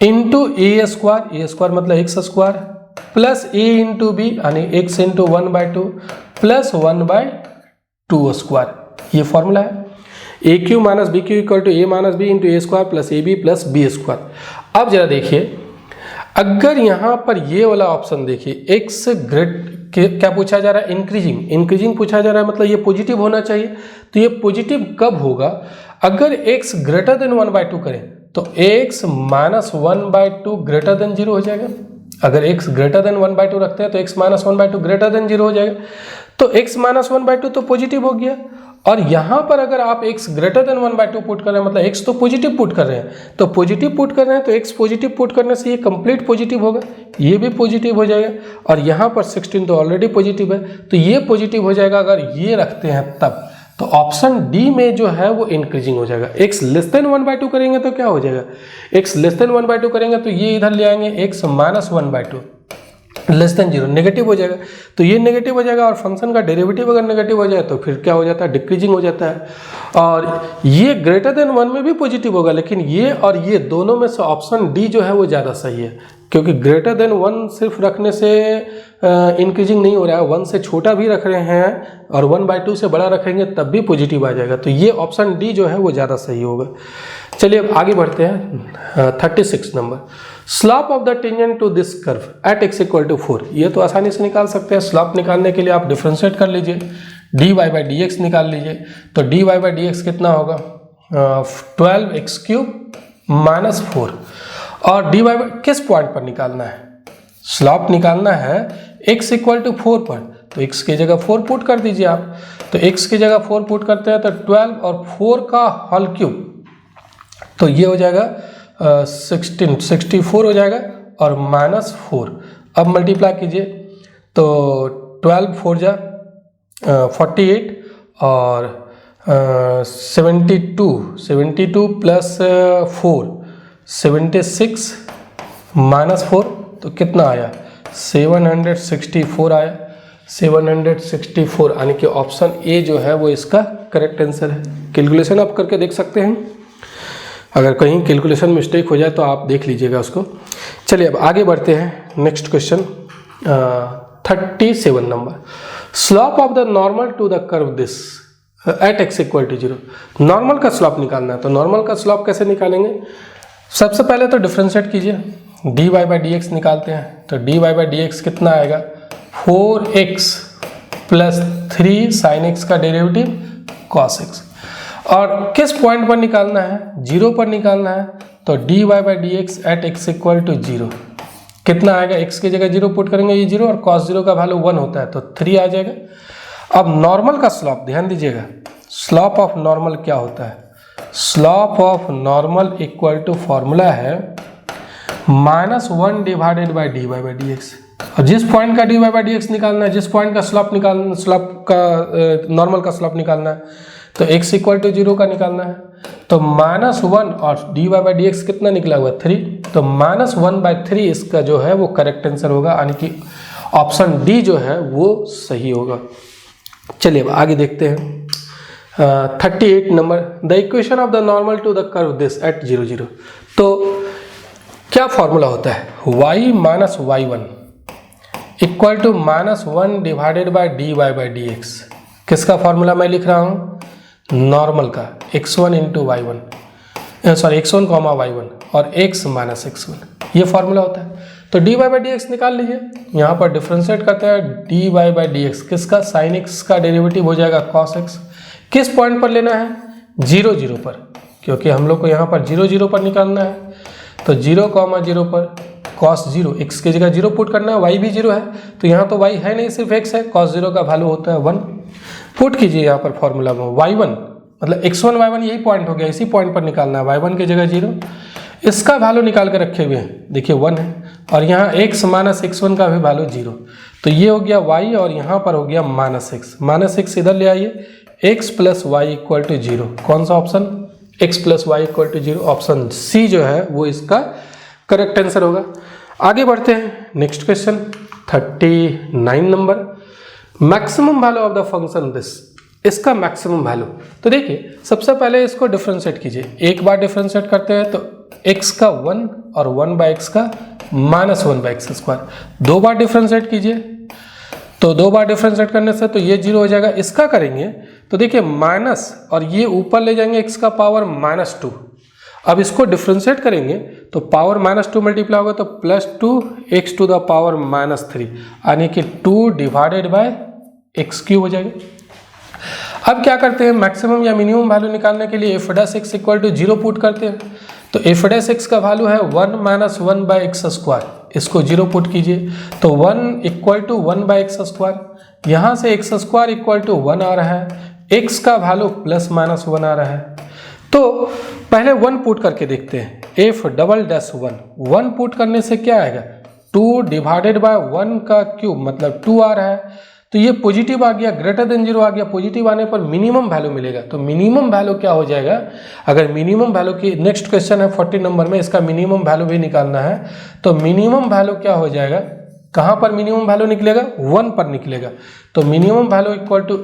into a square मतलब x square plus a into b यानी एक्स इंटू 1/2 प्लस 1/2 स्क्वायर, ये फॉर्मूला है। A cube minus b cube equal to a minus b into a square plus a b plus b square. अब जरा देखिए, अगर यहाँ पर ये वाला ऑप्शन देखिए, एक्स ग्रेट क्या पूछा जा रहा है, इंक्रीजिंग पूछा जा रहा है, मतलब ये पॉजिटिव होना चाहिए। तो ये पॉजिटिव कब होगा, अगर x ग्रेटर देन 1/2 करें तो x माइनस 1/2 ग्रेटर देन 0 हो जाएगा। अगर x ग्रेटर देन 1/2 रखते हैं तो x माइनस 1/2 ग्रेटर देन 0 हो जाएगा। तो x माइनस 1/2 तो पॉजिटिव हो गया। और यहाँ पर अगर आप x ग्रेटर देन 1/2 पुट कर रहे हैं, मतलब x तो पॉजिटिव पुट कर रहे हैं, तो पॉजिटिव पुट कर रहे हैं तो x पॉजिटिव पुट करने से ये कंप्लीट पॉजिटिव होगा, ये भी पॉजिटिव हो जाएगा। और यहाँ पर 16 तो ऑलरेडी पॉजिटिव है, तो ये पॉजिटिव हो जाएगा अगर ये रखते हैं तब। तो ऑप्शन डी में जो है वो इंक्रीजिंग हो जाएगा। x लेस देन 1/2 करेंगे तो क्या हो जाएगा, x लेस देन 1/2 करेंगे तो ये इधर ले आएंगे x minus 1/2 less than 0, negative हो जाएगा। तो ये नेगेटिव हो जाएगा और फंक्शन का डेरिवेटिव अगर नेगेटिव हो जाए तो फिर क्या हो जाता है, डिक्रीजिंग हो जाता है। और ये ग्रेटर देन 1 में भी पॉजिटिव होगा, लेकिन ये और ये दोनों में से ऑप्शन डी जो है वो ज़्यादा सही है, क्योंकि ग्रेटर देन 1 सिर्फ रखने से इंक्रीजिंग नहीं हो रहा है, 1 से छोटा भी रख रहे हैं और 1/2 से बड़ा रखेंगे तब भी पॉजिटिव आ जाएगा। तो ये ऑप्शन डी जो है वो ज़्यादा सही होगा। चलिए अब आगे बढ़ते हैं 36 number. Slope of the tangent to this curve at x equal to 4, ये तो आसानी से निकाल सकते हैं। स्लॉप निकालने के लिए आप डिफ्रेंशिएट कर लीजिए, dy/dx निकाल लीजिए। तो dy/dx कितना होगा, 12x³ माइनस 4। और dy किस पॉइंट पर निकालना है, स्लॉप निकालना है x इक्वल टू 4 पर, तो x की जगह 4 पुट कर दीजिए आप। तो x की जगह 4 पुट करते हैं तो 12 और 4 का होल क्यूब, तो ये हो जाएगा 64 हो जाएगा और माइनस 4। अब मल्टीप्लाई कीजिए तो 12 4 जा 48 और 72 प्लस 4 76 माइनस 4, तो कितना आया 764 आया, 764 यानी कि ऑप्शन ए जो है वो इसका करेक्ट आंसर है। कैलकुलेशन आप करके देख सकते हैं, अगर कहीं कैलकुलेशन मिस्टेक हो जाए तो आप देख लीजिएगा उसको। चलिए अब आगे बढ़ते हैं, next question 37 number. Slope of the normal to the curve this at x equal to 0, normal का स्लॉप निकालना है। तो नॉर्मल का स्लॉप कैसे निकालेंगे, सबसे पहले तो डिफ्रेंशिएट कीजिए, dy/dx निकालते हैं। तो dy/dx कितना आएगा, 4x प्लस 3 sin x का डेरिवेटिव cos x। और किस पॉइंट पर निकालना है, 0 पर निकालना है। तो dy/dx eight x equal to 0 कितना आएगा, x की जगह 0 पुट करेंगे, ये 0 और cos 0 का वैल्यू 1 होता है तो 3 आ जाएगा। अब नॉर्मल का स्लॉप ध्यान दीजिएगा, स्लॉप ऑफ नॉर्मल क्या होता है, slope of normal equal to formula है -1 डिवाइडेड बाई dy/dx। और जिस पॉइंट का dy/dx निकालना है, जिस पॉइंट का स्लॉप निकालना, स्लॉप का नॉर्मल का स्लॉप निकालना है, तो x इक्वल टू 0 का निकालना है। तो -1 और dy/dx कितना निकला हुआ 3, तो -1/3 इसका जो है वो करेक्ट आंसर होगा, यानी कि ऑप्शन डी जो है वो सही होगा। चलिए अब आगे देखते हैं 38 number. The equation of the normal to the curve this at 0 0। तो क्या फॉर्मूला होता है, y minus y1 equal to -1 divided by dy/dx। किसका फॉर्मूला मैं लिख रहा हूँ, नॉर्मल का, x1 into y1। Sorry x1 comma y1 और x माइनस x1, ये फॉर्मूला होता है। तो dy बाई डी एक्स निकाल लीजिए, यहाँ पर डिफ्रेंशिएट करते हैं dy बाई डी एक्स, किसका sin x का डेरिवेटिव हो जाएगा cos x। किस पॉइंट पर लेना है? 0 0 पर, क्योंकि हम लोग को यहाँ पर 0 0 पर निकालना है। तो 0 कॉमा 0 पर cos 0, x की जगह 0 पुट करना है, y भी 0 है, तो यहाँ तो y है नहीं, सिर्फ x है, cos 0 का वैल्यू होता है 1। पुट कीजिए यहाँ पर फॉर्मूला में y1 मतलब x1 y1 यही पॉइंट हो गया, इसी पॉइंट पर निकालना है, y1 की जगह 0, इसका वैल्यू निकाल के रखे हुए हैं, देखिए 1 है, और यहाँ x माइनस x1 का भी वैल्यू 0, तो ये हो गया y और यहाँ पर हो गया माइनस x इधर ले आइए, x plus y equal to 0। कौन सा option? x plus y equal to 0, option C जो है वो इसका करेक्ट आंसर होगा। आगे बढ़ते हैं, next question 39 number, maximum value of the function this, इसका मैक्सिमम वैल्यू। तो देखिए सबसे पहले इसको डिफ्रेंशिएट कीजिए, एक बार डिफ्रेंशिएट करते हैं तो x का 1 और 1 बाई एक्स का माइनस 1 बाई एक्स स्क्वायर, दो बार डिफ्रेंशिएट कीजिए, तो दो बार डिफ्रेंशिएट करने से तो ये 0 हो जाएगा। इसका करेंगे तो देखिए माइनस और ये ऊपर ले जाएंगे x का पावर -2, अब इसको डिफ्रेंशिएट करेंगे तो पावर -2 मल्टीप्लाई होगा तो +2 x टू द पावर -3, यानी कि 2 डिवाइडेड बाय x³ हो जाएगा। अब क्या करते हैं, मैक्सिमम या मिनिमम वैल्यू निकालने के लिए f' इक्वल टू 0 पुट करते हैं, तो f' का वैल्यू है 1 माइनस 1 बाई एक्स स्क्वायर, इसको 0 पुट कीजिए तो 1 equal to 1 by x square, यहाँ से एक्स स्क्वायर इक्वल टू 1 आ रहा है, x का वैल्यू प्लस माइनस 1 आ रहा है। तो पहले 1 पुट करके देखते हैं, f'1 पुट करने से क्या आएगा, 2 डिवाइडेड बाय 1 का क्यूब मतलब 2 आ रहा है, तो ये पॉजिटिव आ गया, ग्रेटर देन 0 आ गया, पॉजिटिव आने पर मिनिमम वैल्यू मिलेगा। तो मिनिमम वैल्यू क्या हो जाएगा, अगर मिनिमम वैल्यू की नेक्स्ट क्वेश्चन है 40 नंबर में, इसका मिनिमम वैल्यू भी निकालना है, तो मिनिमम वैल्यू क्या हो जाएगा, कहाँ पर मिनिमम वैल्यू निकलेगा, 1 पर निकलेगा, तो minimum value equal to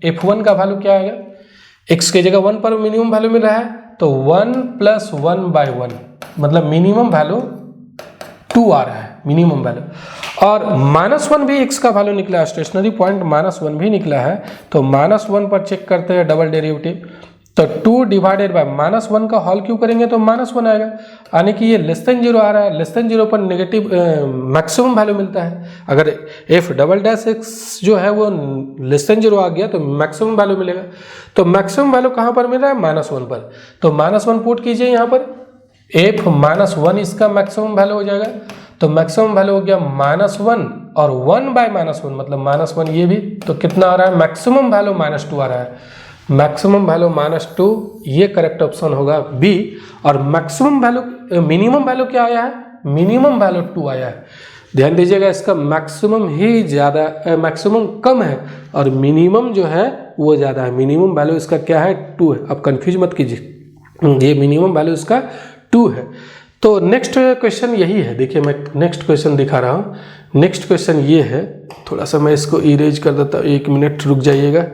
f1 का वैल्यू क्या आएगा, x की जगह 1 पर मिनिमम वैल्यू मिल रहा है, तो 1 प्लस 1 बाई 1 मतलब मिनिमम वैल्यू 2 आ रहा है, मिनिमम वैल्यू, और -1 भी x का वैल्यू निकला है, स्टेशनरी पॉइंट -1 भी निकला है, तो -1 पर चेक करते हैं डबल डेरिवेटिव, तो 2 डिवाइडेड बाय -1 का होल क्यों करेंगे तो -1 आएगा, यानी कि ये लेस देन 0 आ रहा है, लेस देन 0 पर नेगेटिव मैक्सिमम वैल्यू मिलता है। अगर f'(x) जो है वो लेस देन 0 आ गया तो मैक्सिमम वैल्यू मिलेगा, तो मैक्सिमम वैल्यू कहाँ पर मिल रहा है, -1 पर, तो -1 पुट कीजिए यहाँ पर, f-1 इसका मैक्सिमम वैल्यू हो जाएगा, तो मैक्सिमम वैल्यू हो गया -1 और 1 बाय -1 मतलब -1 ये भी, तो कितना आ रहा है, मैक्सिमम वैल्यू -2 आ रहा है, मैक्सिमम वैल्यू -2, ये करेक्ट ऑप्शन होगा बी। और मैक्सिमम वैल्यू मिनिमम वैल्यू क्या आया है, मिनिमम वैल्यू 2 आया है, ध्यान दीजिएगा इसका मैक्सिमम ही ज़्यादा, मैक्सिमम कम है और मिनिमम जो है वो ज़्यादा है, मिनिमम वैल्यू इसका क्या है 2 है, अब कन्फ्यूज मत कीजिए, ये मिनिमम वैल्यू इसका 2 है। तो नेक्स्ट क्वेश्चन यही है, देखिए मैं नेक्स्ट क्वेश्चन दिखा रहा हूँ, नेक्स्ट क्वेश्चन ये है, थोड़ा सा मैं इसको इरेज कर देता हूँ, 1 मिनट रुक जाइएगा।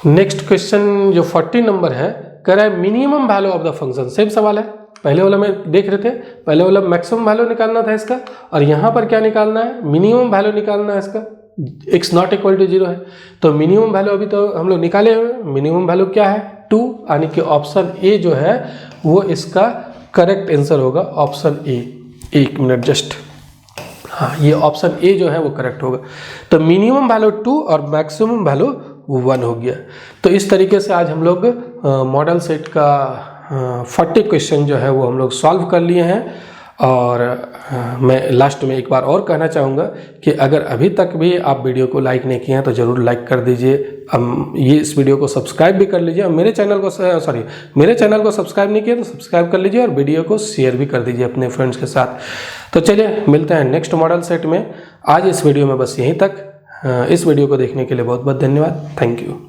नेक्स्ट क्वेश्चन जो 40 नंबर है, कह रहा है minimum value of the function, same सवाल है, पहले वाला में देख रहे थे, पहले वाला मैक्सिमम वैल्यू निकालना था इसका, और यहाँ पर क्या निकालना है, मिनिमम वैल्यू निकालना है इसका, x नॉट इक्वल टू 0 है, तो मिनिमम वैल्यू अभी तो हम लोग निकाले हुए, मिनिमम वैल्यू क्या है 2, यानी कि ऑप्शन ए जो है वो इसका करेक्ट आंसर होगा, ऑप्शन ए। 1 मिनट जस्ट, हाँ ये ऑप्शन ए जो है वो करेक्ट होगा, तो मिनिमम वैल्यू 2 और मैक्सिमम वैल्यू 1 हो गया। तो इस तरीके से आज हम लोग मॉडल सेट का 40 क्वेश्चन जो है वो हम लोग सॉल्व कर लिए हैं। और मैं लास्ट में एक बार और कहना चाहूँगा कि अगर अभी तक भी आप वीडियो को लाइक नहीं किए हैं तो ज़रूर लाइक कर दीजिए, ये इस वीडियो को सब्सक्राइब भी कर लीजिए, और मेरे चैनल को सब्सक्राइब नहीं किया तो सब्सक्राइब कर लीजिए और वीडियो को शेयर भी कर दीजिए अपने फ्रेंड्स के साथ। तो चलिए मिलते हैं नेक्स्ट मॉडल सेट में, आज इस वीडियो में बस यहीं तक। इस वीडियो को देखने के लिए बहुत बहुत धन्यवाद, थैंक यू।